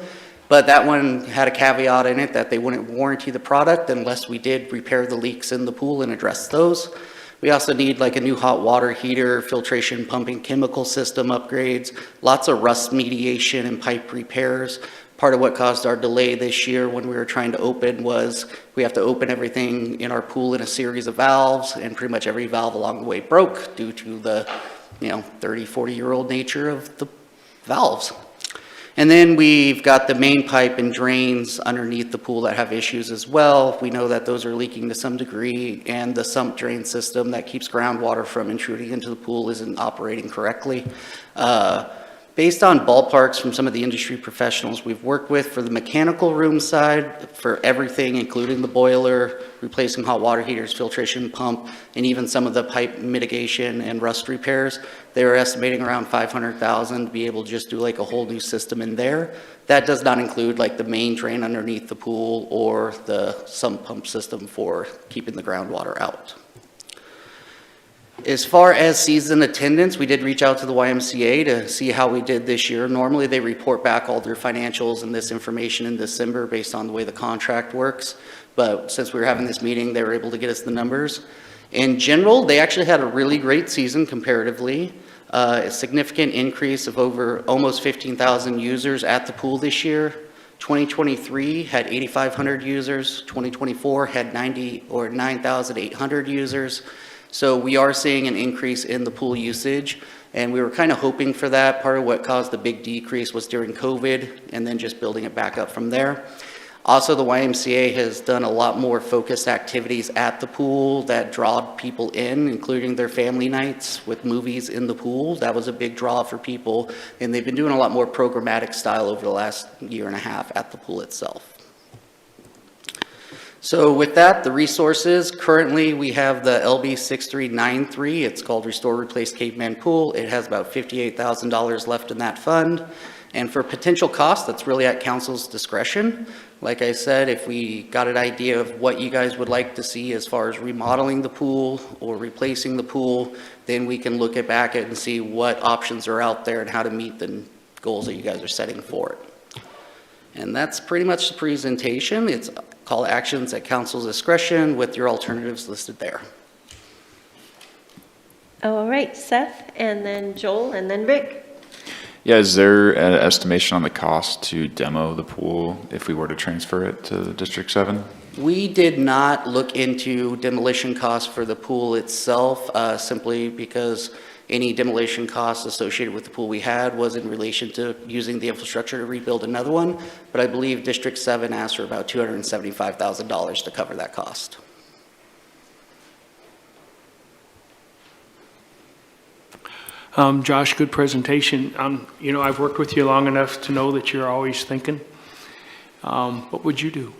but that one had a caveat in it that they wouldn't warranty the product unless we did repair the leaks in the pool and address those. We also need like a new hot water heater, filtration, pumping, chemical system upgrades, lots of rust mediation and pipe repairs. Part of what caused our delay this year when we were trying to open was we have to open everything in our pool in a series of valves, and pretty much every valve along the way broke due to the 30, 40-year-old nature of the valves. And then we've got the main pipe and drains underneath the pool that have issues as well. We know that those are leaking to some degree, and the sump drain system that keeps groundwater from intruding into the pool isn't operating correctly. Based on ballparks from some of the industry professionals we've worked with for the mechanical room side, for everything, including the boiler, replacing hot water heaters, filtration pump, and even some of the pipe mitigation and rust repairs, they were estimating around $500,000 to be able to just do like a whole new system in there. That does not include like the main drain underneath the pool or the sump pump system for keeping the groundwater out. As far as season attendance, we did reach out to the YMCA to see how we did this year. Normally, they report back all their financials and this information in December based on the way the contract works. But since we were having this meeting, they were able to get us the numbers. In general, they actually had a really great season comparatively. A significant increase of over almost 15,000 users at the pool this year. 2023 had 8,500 users. 2024 had 9,800 users. So we are seeing an increase in the pool usage, and we were kind of hoping for that. Part of what caused the big decrease was during COVID, and then just building it back up from there. Also, the YMCA has done a lot more focused activities at the pool that draw people in, including their family nights with movies in the pool. That was a big draw for people, and they've been doing a lot more programmatic style over the last year and a half at the pool itself. So with that, the resources, currently we have the LB 6393. It's called Restore Replace Caveman Pool. It has about $58,000 left in that fund. And for potential costs, that's really at council's discretion. Like I said, if we got an idea of what you guys would like to see as far as remodeling the pool or replacing the pool, then we can look back at it and see what options are out there and how to meet the goals that you guys are setting for it. And that's pretty much the presentation. It's call to actions at council's discretion with your alternatives listed there. All right, Seth, and then Joel, and then Rick. Yeah, is there an estimation on the cost to demo the pool if we were to transfer it to District 7? We did not look into demolition costs for the pool itself, simply because any demolition costs associated with the pool we had was in relation to using the infrastructure to rebuild another one. But I believe District 7 asked for about $275,000 to cover that cost. Josh, good presentation. You know, I've worked with you long enough to know that you're always thinking. What would you do?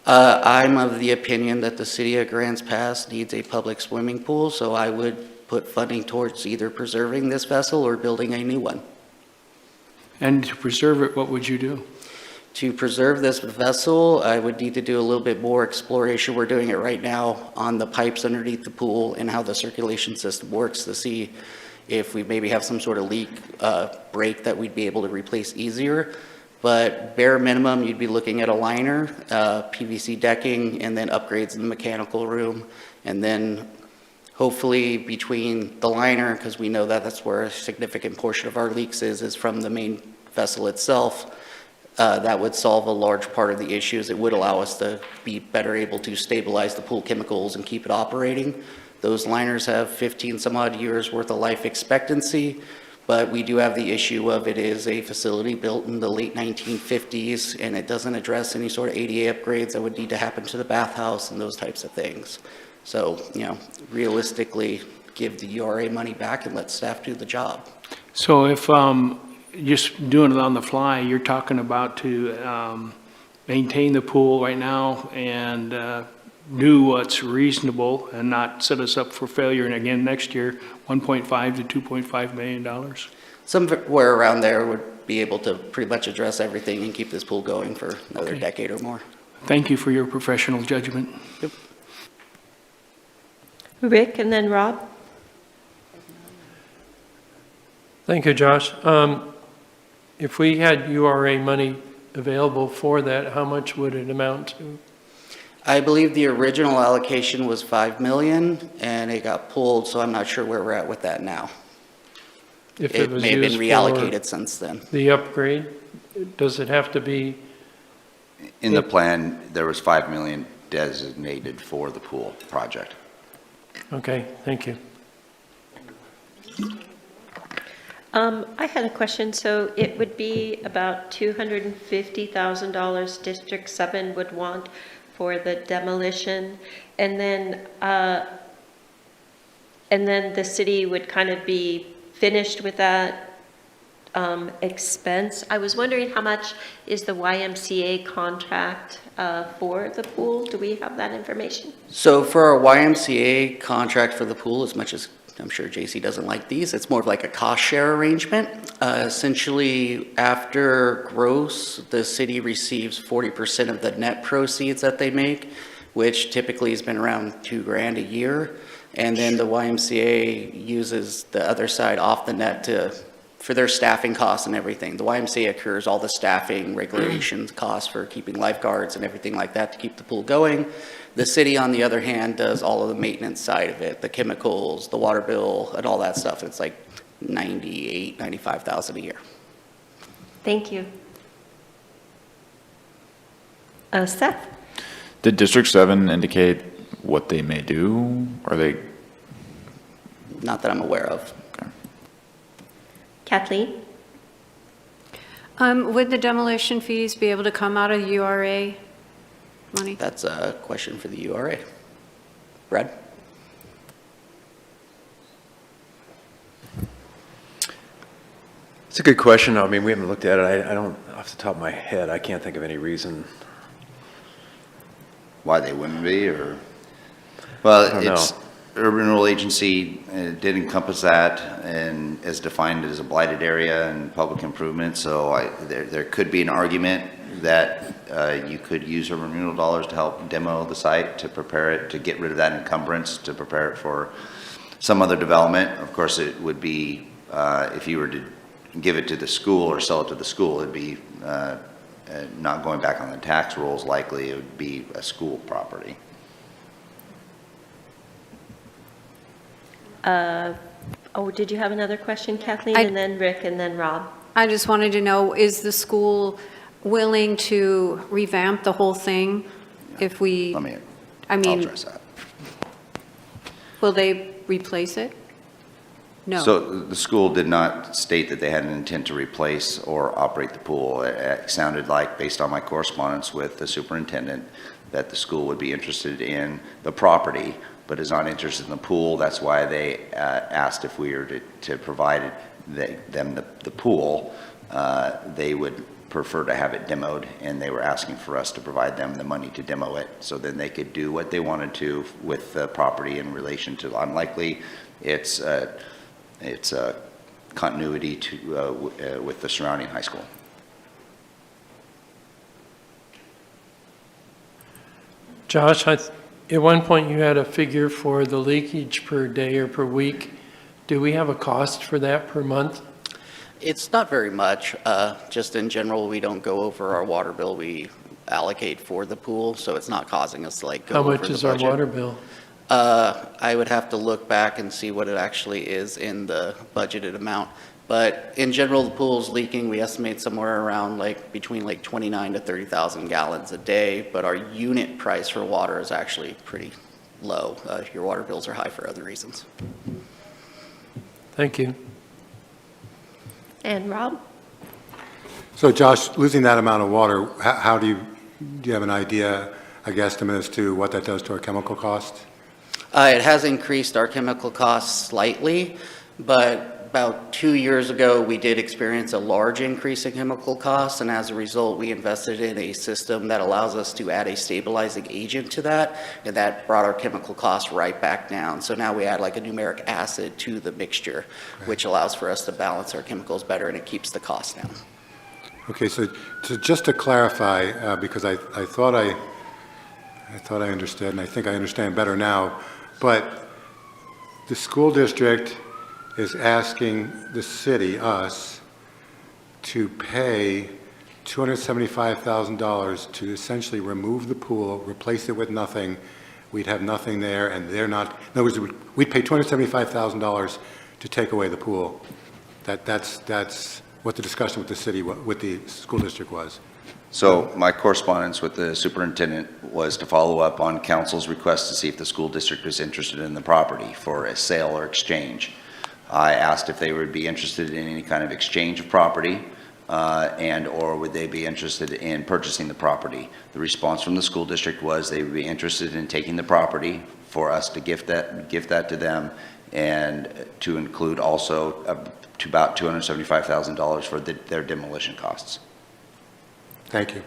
I'm of the opinion that the city of Grants Pass needs a public swimming pool, so I would put funding towards either preserving this vessel or building a new one. And to preserve it, what would you do? To preserve this vessel, I would need to do a little bit more exploration. We're doing it right now on the pipes underneath the pool and how the circulation system works to see if we maybe have some sort of leak break that we'd be able to replace easier. But bare minimum, you'd be looking at a liner, PVC decking, and then upgrades in the mechanical room. And then hopefully between the liner, because we know that that's where a significant portion of our leaks is from the main vessel itself, that would solve a large part of the issues. It would allow us to be better able to stabilize the pool chemicals and keep it operating. Those liners have 15 some odd years worth of life expectancy, but we do have the issue of it is a facility built in the late 1950s, and it doesn't address any sort of ADA upgrades that would need to happen to the bathhouse and those types of things. So, you know, realistically, give the URA money back and let staff do the job. So if just doing it on the fly, you're talking about to maintain the pool right now and do what's reasonable and not set us up for failure, and again next year, $1.5 to $2.5 million? Somewhere around there would be able to pretty much address everything and keep this pool going for another decade or more. Thank you for your professional judgment. Yep. Rick, and then Rob. Thank you, Josh. If we had URA money available for that, how much would it amount to? I believe the original allocation was $5 million, and it got pulled, so I'm not sure where we're at with that now. If It was may have been used reallocated for since then. the upgrade, does it have to be? In the plan, there was 5 million designated for the pool project. Okay, thank you. I had a question. So it would be about $250,000 District 7 would want for the demolition, and then the city would kind of be finished with that expense. I was wondering how much is the YMCA contract for the pool? Do we have that information? So for our YMCA contract for the pool, as much as I'm sure JC doesn't like these, it's more of like a cost share arrangement. Essentially, after gross, the city receives 40% of the net proceeds that they make, which typically has been around $2,000 a year. And then the YMCA uses the other side off the net for their staffing costs and everything. The YMCA accrues all the staffing, regulations, costs for keeping lifeguards and everything like that to keep the pool going. The city, on the other hand, does all of the maintenance side of it, the chemicals, the water bill, and all that stuff. It's like $98,000, $95,000 a year. Thank you. Seth? Did District 7 indicate what they may do? Are they? Not that I'm aware of. Okay. Kathleen? Would the demolition fees be able to come out of URA money? That's a question for the URA. Brad? It's a good question. I mean, we haven't looked at it. I don't, off the top of my head, I can't think of any reason. Why they wouldn't be, or? Well, I don't it's, know. Urban Renewal Agency did encompass that and is defined as a blighted area and public improvement. So there could be an argument that you could use urban renewal dollars to help demo the site, to prepare it, to get rid of that encumbrance, to prepare it for some other development. Of course, it would be, if you were to give it to the school or sell it to the school, it'd be not going back on the tax rolls, likely it would be a school property. Oh, did you have another question, Kathleen? I- And then Rick, and then Rob? I just wanted to know, is the school willing to revamp the whole thing if we, Let me, I I'll mean, address that. will they replace it? No. So the school did not state that they had an intent to replace or operate the pool. It sounded like, based on my correspondence with the superintendent, that the school would be interested in the property, but is not interested in the pool. That's why they asked if we were to provide them the pool. They would prefer to have it demoed, and they were asking for us to provide them the money to demo it, so then they could do what they wanted to with the property in relation to, unlikely, it's a continuity to, with the surrounding high school. Josh, at one point you had a figure for the leakage per day or per week. Do we have a cost for that per month? It's not very much. Just in general, we don't go over our water bill we allocate for the pool, so it's not causing us to go How over much the is our budget. water bill? I would have to look back and see what it actually is in the budgeted amount. But in general, the pool's leaking. We estimate somewhere around between 29 to 30,000 gallons a day, but our unit price for water is actually pretty low. Your water bills are high for other reasons. Thank you. And Rob? So Josh, losing that amount of water, how do you have an idea, a guesstimate as to what that does to our chemical costs? It has increased our chemical costs slightly, but about 2 years ago, we did experience a large increase in chemical costs, and as a result, we invested in a system that allows us to add a stabilizing agent to that, and that brought our chemical costs right back down. So now we add a numeric acid to the mixture, which allows for us to balance our chemicals better, and it keeps the cost down. Okay, so just to clarify, because I thought I understood, and I think I understand better now, but the school district is asking the city, us, to pay $275,000 to essentially remove the pool, replace it with nothing. We'd have nothing there, and they're not, in other words, we'd pay $275,000 to take away the pool. That's what the discussion with the city, with the school district was. So my correspondence with the superintendent was to follow up on council's request to see if the school district was interested in the property for a sale or exchange. I asked if they would be interested in any kind of exchange of property and/or would they be interested in purchasing the property. The response from the school district was they would be interested in taking the property for us to gift that to them, and to include also to about $275,000 for their demolition costs. Thank you.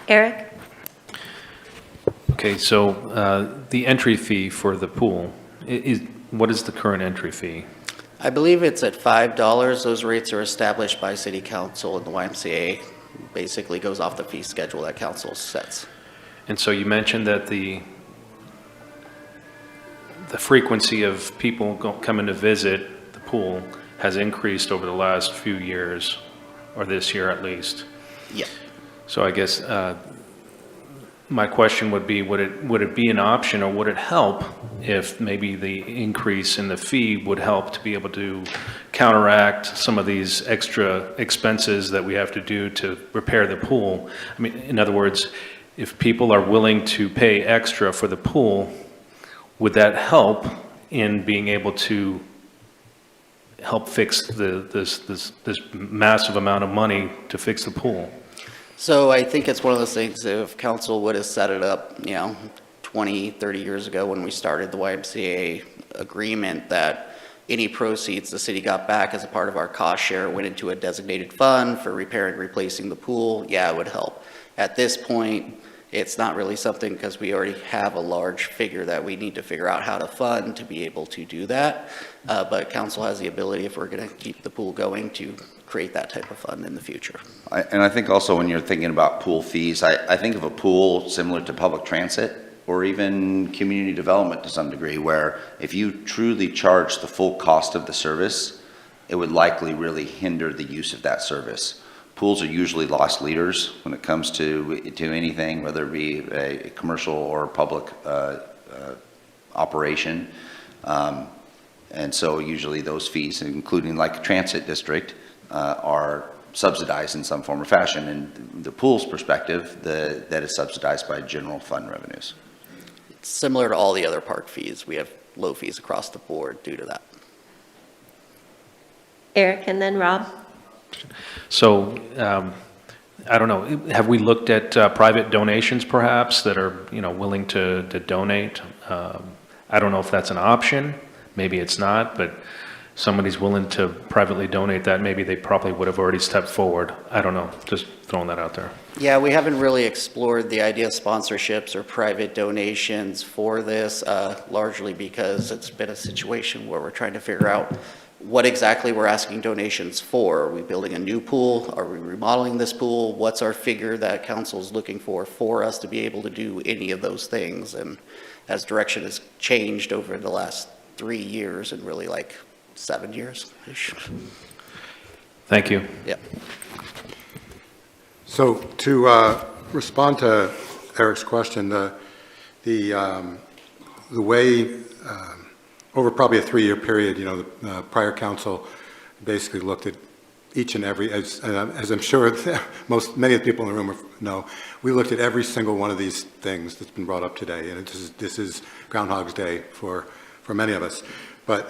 Eric? Okay, so the entry fee for the pool, what is the current entry fee? I believe it's at $5. Those rates are established by city council, and the YMCA basically goes off the fee schedule that council sets. And so you mentioned that the frequency of people coming to visit the pool has increased over the last few years, or this year at least. Yeah. So I guess my question would be, would it be an option, or would it help if maybe the increase in the fee would help to be able to counteract some of these extra expenses that we have to do to repair the pool? I mean, in other words, if people are willing to pay extra for the pool, would that help in being able to help fix this massive amount of money to fix the pool? So I think it's one of those things, if council would have set it up, 20, 30 years ago when we started the YMCA agreement, that any proceeds the city got back as a part of our cost share went into a designated fund for repairing, replacing the pool, yeah, it would help. At this point, it's not really something, because we already have a large figure that we need to figure out how to fund to be able to do that. But council has the ability, if we're going to keep the pool going, to create that type of fund in the future. And I think also when you're thinking about pool fees, I think of a pool similar to public transit or even community development to some degree, where if you truly charge the full cost of the service, it would likely really hinder the use of that service. Pools are usually lost leaders when it comes to anything, whether it be a commercial or public operation. And so usually those fees, including like a transit district, are subsidized in some form or fashion. And the pool's perspective, that is subsidized by general fund revenues. It's similar to all the other park fees. We have low fees across the board due to that. Eric and then Rob. So, I don't know, have we looked at private donations perhaps that are, willing to donate? I don't know if that's an option, maybe it's not, but somebody's willing to privately donate that, maybe they probably would have already stepped forward. I don't know, just throwing that out there. Yeah, we haven't really explored the idea of sponsorships or private donations for this, largely because it's been a situation where we're trying to figure out what exactly we're asking donations for. Are we building a new pool? Are we remodeling this pool? What's our figure that council's looking for us to be able to do any of those things? And as direction has changed over the last 3 years and really like 7 years-ish. Thank you. Yeah. So to respond to Eric's question, the way over probably a 3-year period, the prior council basically looked at each and every, as I'm sure many of the people in the room know, we looked at every single one of these things that's been brought up today, and this is Groundhog's Day for many of us. But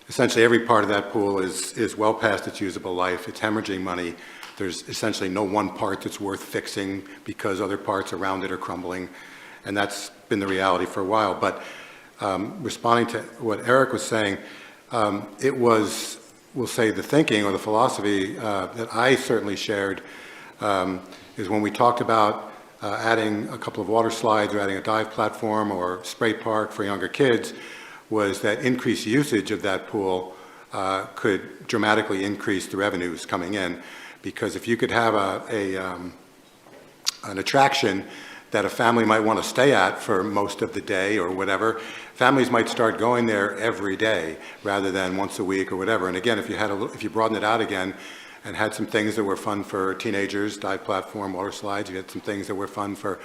essentially every part of that pool is well past its usable life. It's hemorrhaging money. There's essentially no one part that's worth fixing because other parts around it are crumbling, and that's been the reality for a while. But responding to what Eric was saying, it was, we'll say, the thinking or the philosophy that I certainly shared is when we talked about adding a couple of water slides or adding a dive platform or spray park for younger kids, was that increased usage of that pool could dramatically increase the revenues coming in. Because if you could have an attraction that a family might want to stay at for most of the day or whatever, families might start going there every day rather than once a week or whatever. And again, if you broaden it out again and had some things that were fun for teenagers, dive platform, water slides, you had some things that were fun for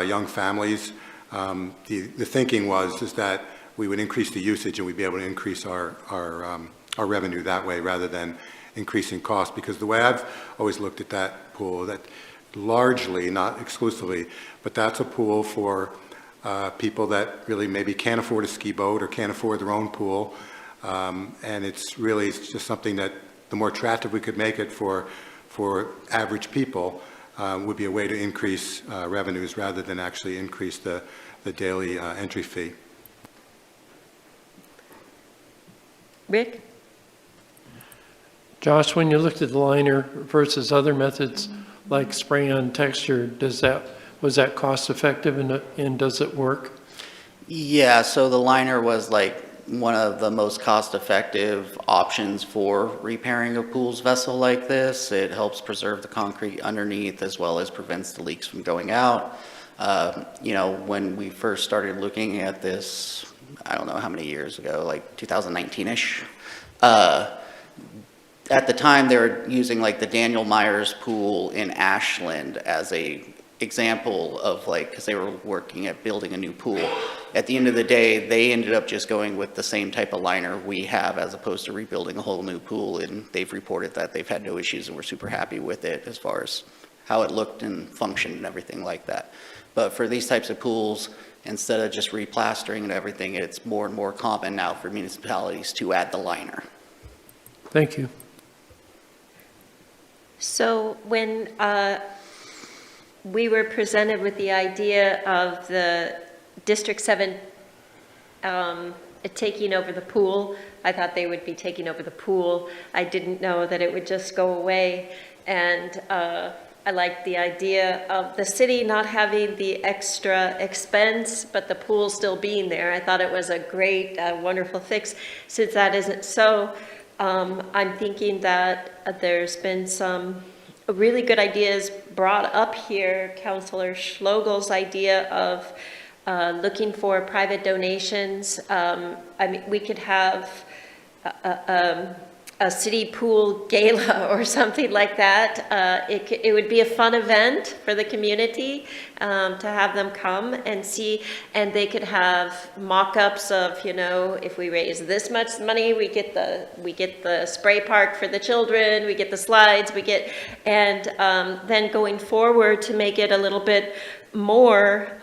young families, the thinking is that we would increase the usage and we'd be able to increase our revenue that way rather than increasing cost. Because the way I've always looked at that pool, that largely, not exclusively, but that's a pool for people that really maybe can't afford a ski boat or can't afford their own pool. And it's just something that the more attractive we could make it for average people would be a way to increase revenues rather than actually increase the daily entry fee. Rick? Josh, when you looked at the liner versus other methods like spray-on texture, was that cost effective and does it work? Yeah, so the liner was like one of the most cost-effective options for repairing a pool's vessel like this. It helps preserve the concrete underneath as well as prevents the leaks from going out. When we first started looking at this, I don't know how many years ago, like 2019-ish, at the time they were using like the Daniel Myers pool in Ashland as a example of because they were working at building a new pool. At the end of the day, they ended up just going with the same type of liner we have as opposed to rebuilding a whole new pool, and they've reported that they've had no issues and we're super happy with it as far as how it looked and functioned and everything like that. But for these types of pools, instead of just replastering and everything, it's more and more common now for municipalities to add the liner. Thank you. So when we were presented with the idea of the District 7 taking over the pool, I thought they would be taking over the pool. I didn't know that it would just go away. And I liked the idea of the city not having the extra expense, but the pool still being there. I thought it was a great, wonderful fix. Since that isn't so, I'm thinking that there's been some really good ideas brought up here. Councilor Schlogel's idea of looking for private donations. I mean, we could have a city pool gala or something like that. It would be a fun event for the community to have them come and see, and they could have mock-ups of, you know, if we raise this much money, we get the spray park for the children, we get the slides, and then going forward to make it a little bit more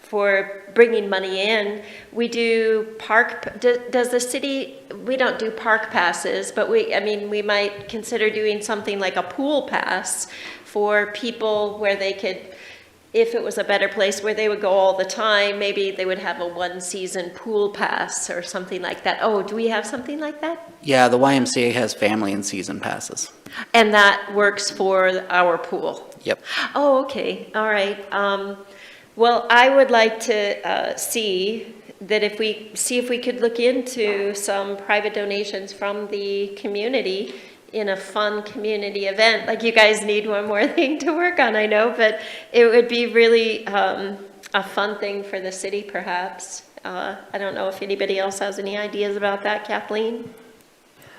for bringing money in. We do does the city, we don't do park passes, but we might consider doing something like a pool pass for people where they could, if it was a better place where they would go all the time, maybe they would have a one-season pool pass or something like that. Oh, do we have something like that? Yeah, the YMCA has family and season passes. And that works for our pool? Yep. Oh, okay, all right. Well, I would like to see if we could look into some private donations from the community in a fun community event. Like, you guys need one more thing to work on, I know, but it would be really a fun thing for the city, perhaps. I don't know if anybody else has any ideas about that, Kathleen?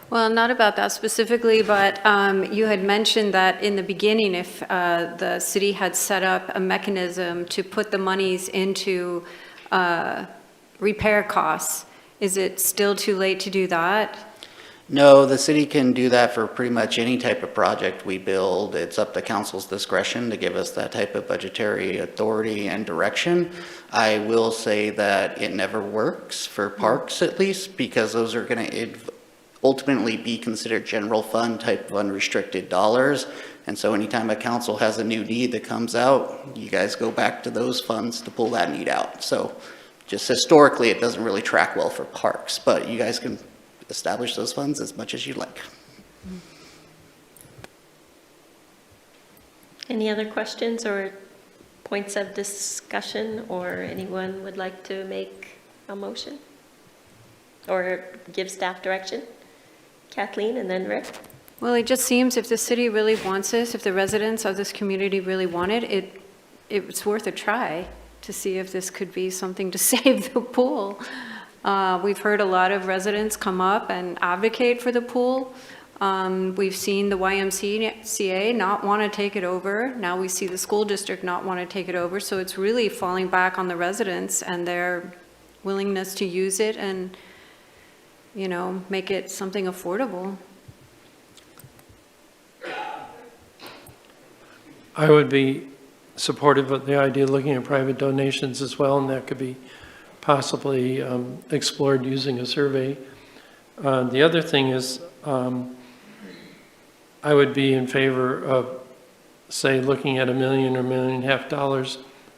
Well, not about that specifically, but you had mentioned that in the beginning, if the city had set up a mechanism to put the monies into repair costs, is it still too late to do that? No, the city can do that for pretty much any type of project we build. It's up to council's discretion to give us that type of budgetary authority and direction. I will say that it never works for parks, at least, because those are going to ultimately be considered general fund type of unrestricted dollars. And so anytime a council has a new need that comes out, you guys go back to those funds to pull that need out. So just historically, it doesn't really track well for parks, but you guys can establish those funds as much as you like. Any other questions or points of discussion, or anyone would like to make a motion or give staff direction? Kathleen and then Rick. Well, it just seems if the city really wants this, if the residents of this community really want it, it's worth a try to see if this could be something to save the pool. We've heard a lot of residents come up and advocate for the pool. We've seen the YMCA not want to take it over. Now we see the school district not want to take it over. So it's really falling back on the residents and their willingness to use it and, you know, make it something affordable. I would be supportive of the idea of looking at private donations as well, and that could be possibly explored using a survey. The other thing is, I would be in favor of, say, looking at $1 million or $1.5 million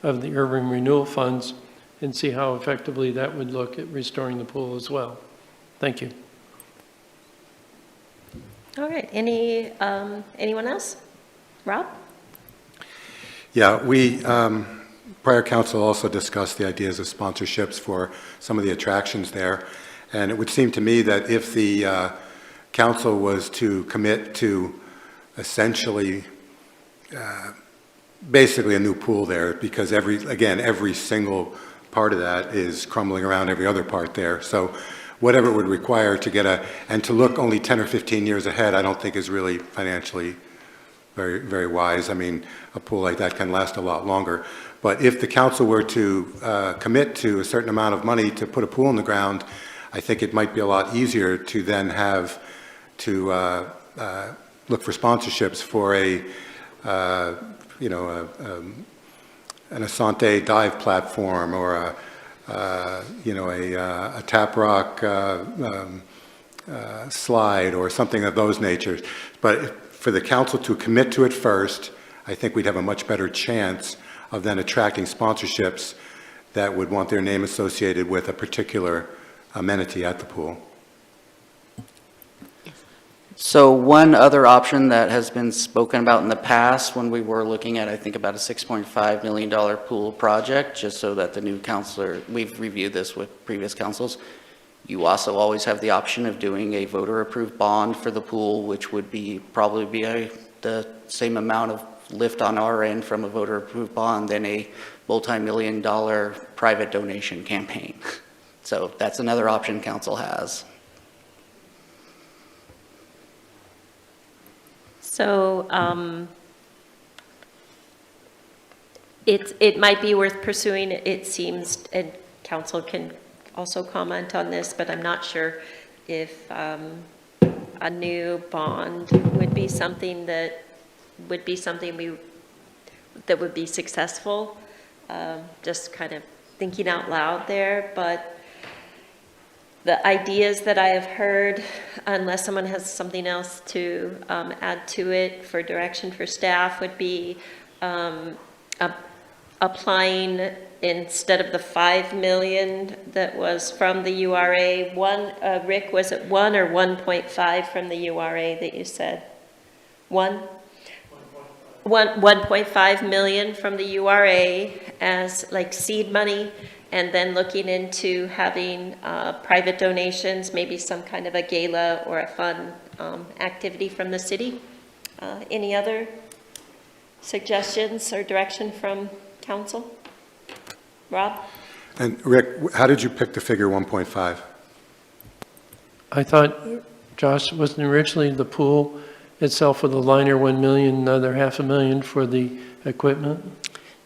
of the urban renewal funds and see how effectively that would look at restoring the pool as well. Thank you. All right, anyone else? Rob? Yeah, prior council also discussed the ideas of sponsorships for some of the attractions there. And it would seem to me that if the council was to commit to essentially basically a new pool there, because every single part of that is crumbling around every other part there. So whatever it would require to and to look only 10 or 15 years ahead, I don't think is really financially very, very wise. I mean, a pool like that can last a lot longer. But if the council were to commit to a certain amount of money to put a pool in the ground, I think it might be a lot easier to then have to look for sponsorships for an Asante dive platform or a tap rock slide or something of those natures. But for the council to commit to it first, I think we'd have a much better chance of then attracting sponsorships that would want their name associated with a particular amenity at the pool. So one other option that has been spoken about in the past when we were looking at, I think, about a $6.5 million pool project, just so that the new councilor, we've reviewed this with previous councils, you also always have the option of doing a voter-approved bond for the pool, which would probably be the same amount of lift on our end from a voter-approved bond than a multi-million-dollar private donation campaign. So that's another option council has. So it might be worth pursuing. It seems, and council can also comment on this, but I'm not sure if a new bond would be something that would be successful. Just kind of thinking out loud there, but the ideas that I have heard, unless someone has something else to add to it for direction for staff, would be applying, instead of the 5 million that was from the URA, Rick, was it 1 or 1.5 from the URA that you said? 1.5 million from the URA as like seed money, and then looking into having private donations, maybe some kind of a gala or a fun activity from the city. Any other suggestions or direction from council? Rob? And Rick, how did you pick the figure 1.5? I thought, Josh, wasn't originally the pool itself with the liner 1 million, another $500,000 for the equipment?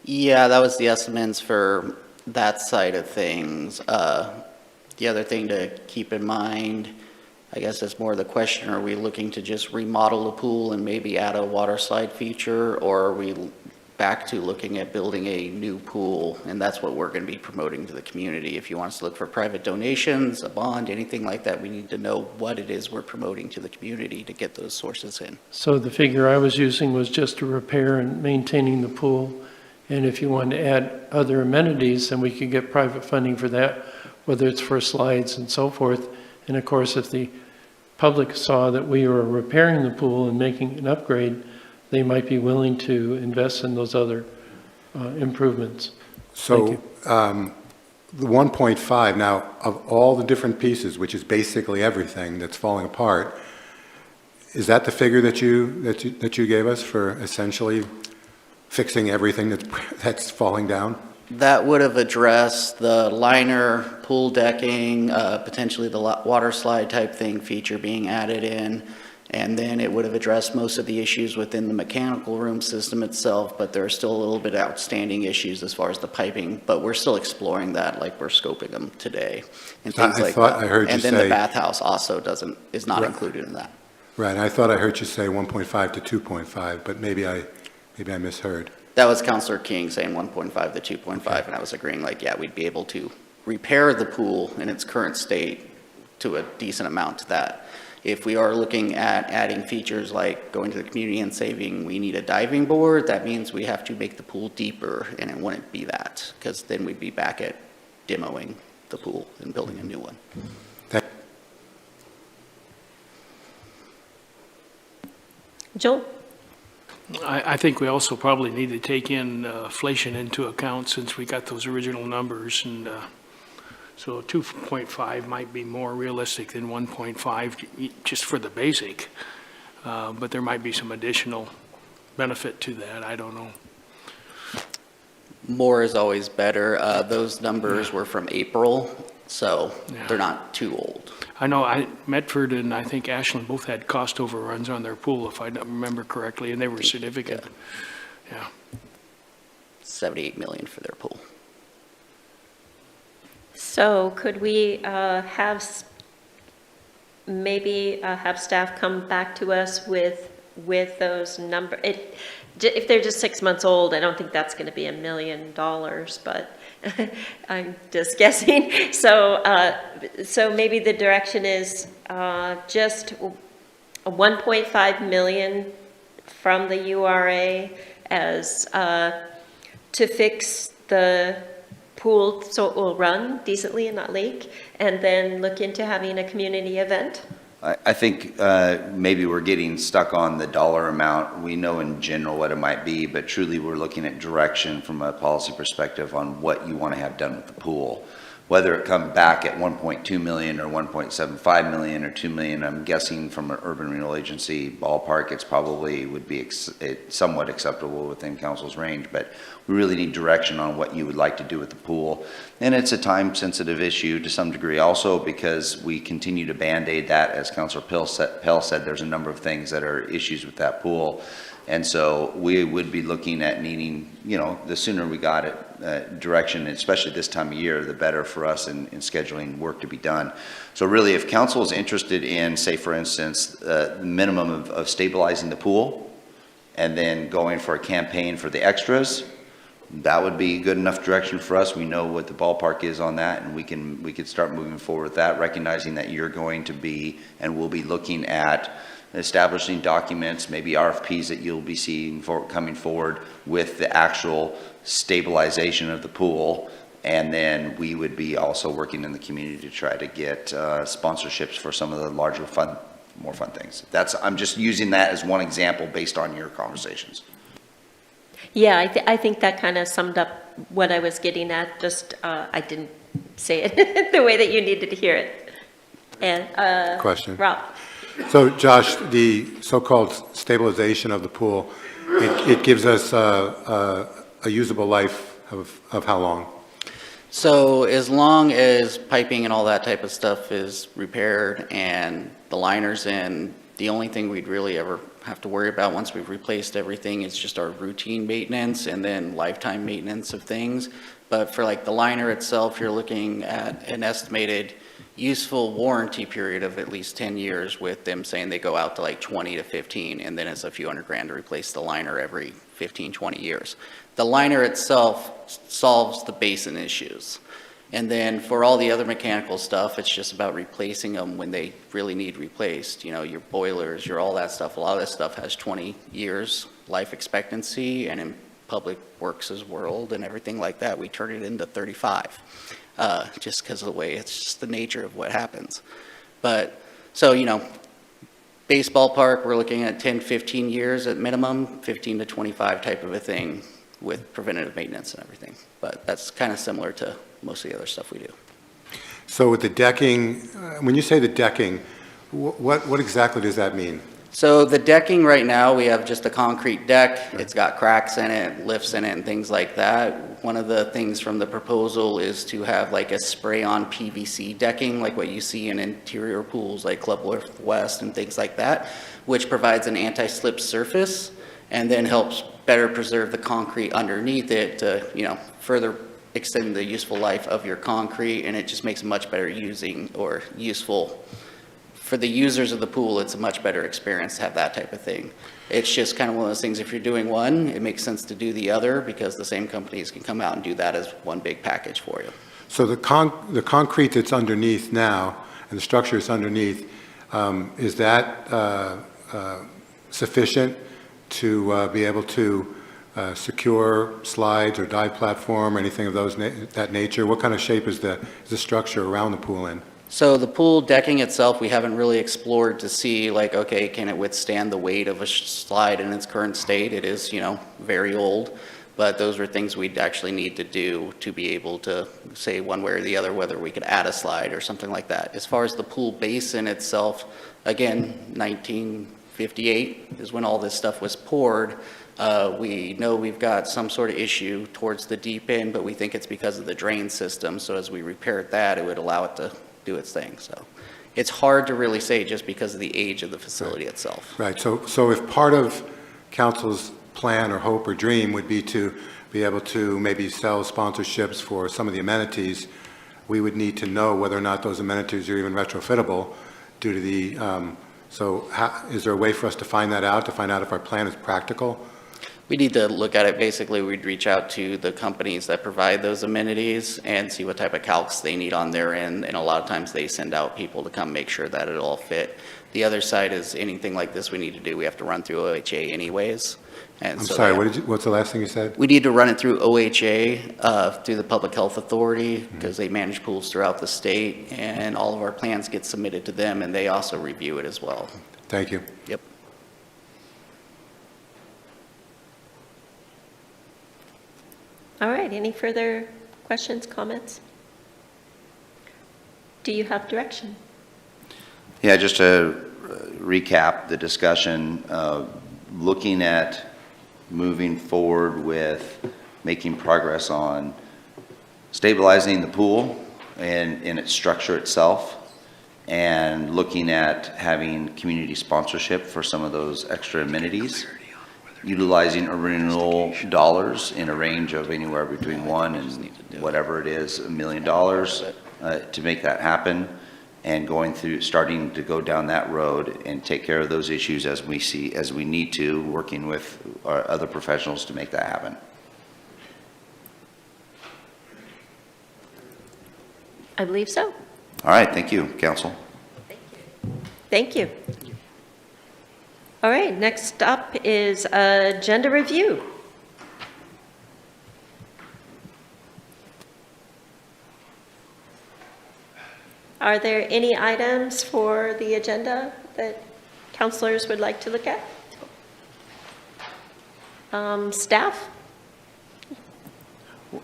Yeah, that was the estimates for that side of things. The other thing to keep in mind, I guess it's more the question, are we looking to just remodel the pool and maybe add a water slide feature, or are we back to looking at building a new pool? And that's what we're going to be promoting to the community. If you want us to look for private donations, a bond, anything like that, we need to know what it is we're promoting to the community to get those sources in. So the figure I was using was just to repair and maintaining the pool. And if you want to add other amenities, then we could get private funding for that, whether it's for slides and so forth. And of course, if the public saw that we were repairing the pool and making an upgrade, they might be willing to invest in those other improvements. So the 1.5, now, of all the different pieces, which is basically everything that's falling apart, is that the figure that you gave us for essentially fixing everything that's falling down? That would have addressed the liner, pool decking, potentially the water slide type thing feature being added in. And then it would have addressed most of the issues within the mechanical room system itself, but there are still a little bit outstanding issues as far as the piping, but we're still exploring that, like we're scoping them today. And things like that. I heard you and then say, the bathhouse also is not included in that. Right, I thought I heard you say 1.5 to 2.5, but maybe I misheard. That was Councilor King saying 1.5 to 2.5, and I was agreeing like, yeah, we'd be able to repair the pool in its current state to a decent amount to that. If we are looking at adding features like going to the community and saving, we need a diving board, that means we have to make the pool deeper, and it wouldn't be that, because then we'd be back at demoing the pool and building a new one. Joel? I think we also probably need to take in inflation into account since we got those original numbers. And so 2.5 might be more realistic than 1.5 just for the basic. But there might be some additional benefit to that. I don't know. More is always better. Those numbers were from April, so they're not too old. I know Medford and I think Ashland both had cost overruns on their pool, if I remember correctly, and they were significant. Yeah. 78 million for their pool. So could we have staff come back to us with those numbers? If they're just 6 months old, I don't think that's going to be $1 million, but I'm just guessing. So maybe the direction is just 1.5 million from the URA as to fix the pool so it will run decently and not leak, and then look into having a community event. I think maybe we're getting stuck on the dollar amount. We know in general what it might be, but truly we're looking at direction from a policy perspective on what you want to have done with the pool. Whether it come back at 1.2 million or 1.75 million or 2 million, I'm guessing from an urban renewal agency ballpark, it's probably would be somewhat acceptable within council's range, but we really need direction on what you would like to do with the pool. And it's a time-sensitive issue to some degree also, because we continue to Band-Aid that. As Councilor Pell said, there's a number of things that are issues with that pool. And so we would be looking at needing, you know, the sooner we got it, direction, especially this time of year, the better for us in scheduling work to be done. So really, if council is interested in, say for instance, the minimum of stabilizing the pool and then going for a campaign for the extras, that would be good enough direction for us. We know what the ballpark is on that, and we could start moving forward with that, recognizing that you're going to be and will be looking at establishing documents, maybe RFPs that you'll be seeing coming forward with the actual stabilization of the pool. And then we would be also working in the community to try to get sponsorships for some of the larger more fun things. I'm just using that as one example based on your conversations. Yeah, I think that kind of summed up what I was getting at, just I didn't say it the way that you needed to hear it. And Question. Rob. So Josh, the so-called stabilization of the pool, it gives us a usable life of how long? So as long as piping and all that type of stuff is repaired and the liner's in, the only thing we'd really ever have to worry about once we've replaced everything is just our routine maintenance and then lifetime maintenance of things. But for like the liner itself, you're looking at an estimated useful warranty period of at least 10 years, with them saying they go out to like 20 to 15, and then it's a few $100,000 to replace the liner every 15, 20 years. The liner itself solves the basin issues. And then for all the other mechanical stuff, it's just about replacing them when they really need replaced. You know, your boilers, your all that stuff. A lot of that stuff has 20 years life expectancy, and in Public Works' world and everything like that, we turn it into 35. Just because of the way, it's just the nature of what happens. But, so, you know, baseball park, we're looking at 10, 15 years at minimum, 15 to 25 type of a thing with preventative maintenance and everything. But that's kind of similar to most of the other stuff we do. So with the decking, when you say the decking, what exactly does that mean? So the decking right now, we have just a concrete deck. It's got cracks in it, lifts in it, and things like that. One of the things from the proposal is to have like a spray-on PVC decking, like what you see in interior pools like Club West and things like that, which provides an anti-slip surface and then helps better preserve the concrete underneath it to, you know, further extend the useful life of your concrete, and it just makes it much better using or useful. For the users of the pool, it's a much better experience to have that type of thing. It's just kind of one of those things, if you're doing one, it makes sense to do the other, because the same companies can come out and do that as one big package for you. So the concrete that's underneath now, and the structure that's underneath, is that sufficient to be able to secure slides or dive platform or anything of that nature? What kind of shape is the structure around the pool in? So the pool decking itself, we haven't really explored to see like, okay, can it withstand the weight of a slide in its current state? It is, you know, very old, but those are things we'd actually need to do to be able to say one way or the other whether we could add a slide or something like that. As far as the pool basin itself, again, 1958 is when all this stuff was poured. We know we've got some sort of issue towards the deep end, but we think it's because of the drain system. So as we repaired that, it would allow it to do its thing. So it's hard to really say just because of the age of the facility itself. Right. So if part of council's plan or hope or dream would be to be able to maybe sell sponsorships for some of the amenities, we would need to know whether or not those amenities are even retrofittable due to the, is there a way for us to find that out, to find out if our plan is practical? We need to look at it. Basically, we'd reach out to the companies that provide those amenities and see what type of calcs they need on their end. And a lot of times they send out people to come make sure that it all fit. The other side is anything like this we need to do, we have to run through OHA anyways. And I'm so sorry, what's the last thing you said? we need to run it through OHA, through the Public Health Authority, because they manage pools throughout the state, and all of our plans get submitted to them, and they also review it as well. Thank you. Yep. All right, any further questions, comments? do you have direction? Yeah, just to recap the discussion, looking at moving forward with making progress on stabilizing the pool and in its structure itself, and looking at having community sponsorship for some of those extra amenities, utilizing renewal dollars in a range of anywhere between $1 and whatever it is, $1 million to make that happen, and starting to go down that road and take care of those issues as we need to, working with our other professionals to make that happen. I believe so. All right, thank you, council. Thank you. All right, next up is agenda review. Are there any items for the agenda that counselors would like to look at? Staff?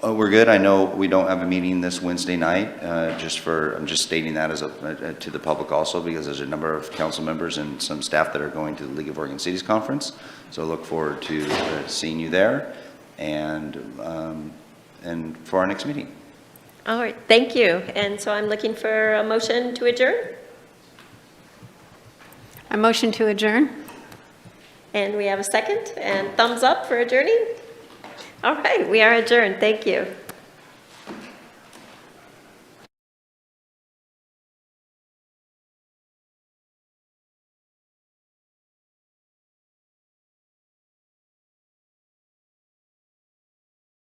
We're good. I know we don't have a meeting this Wednesday night, I'm just stating that as to the public also, because there's a number of council members and some staff that are going to the League of Oregon Cities Conference. So I look forward to seeing you there and for our next meeting. All right, thank you. And so I'm looking for a motion to adjourn. A motion to adjourn? And we have a second, and thumbs up for adjourning. All right, we are adjourned. Thank you.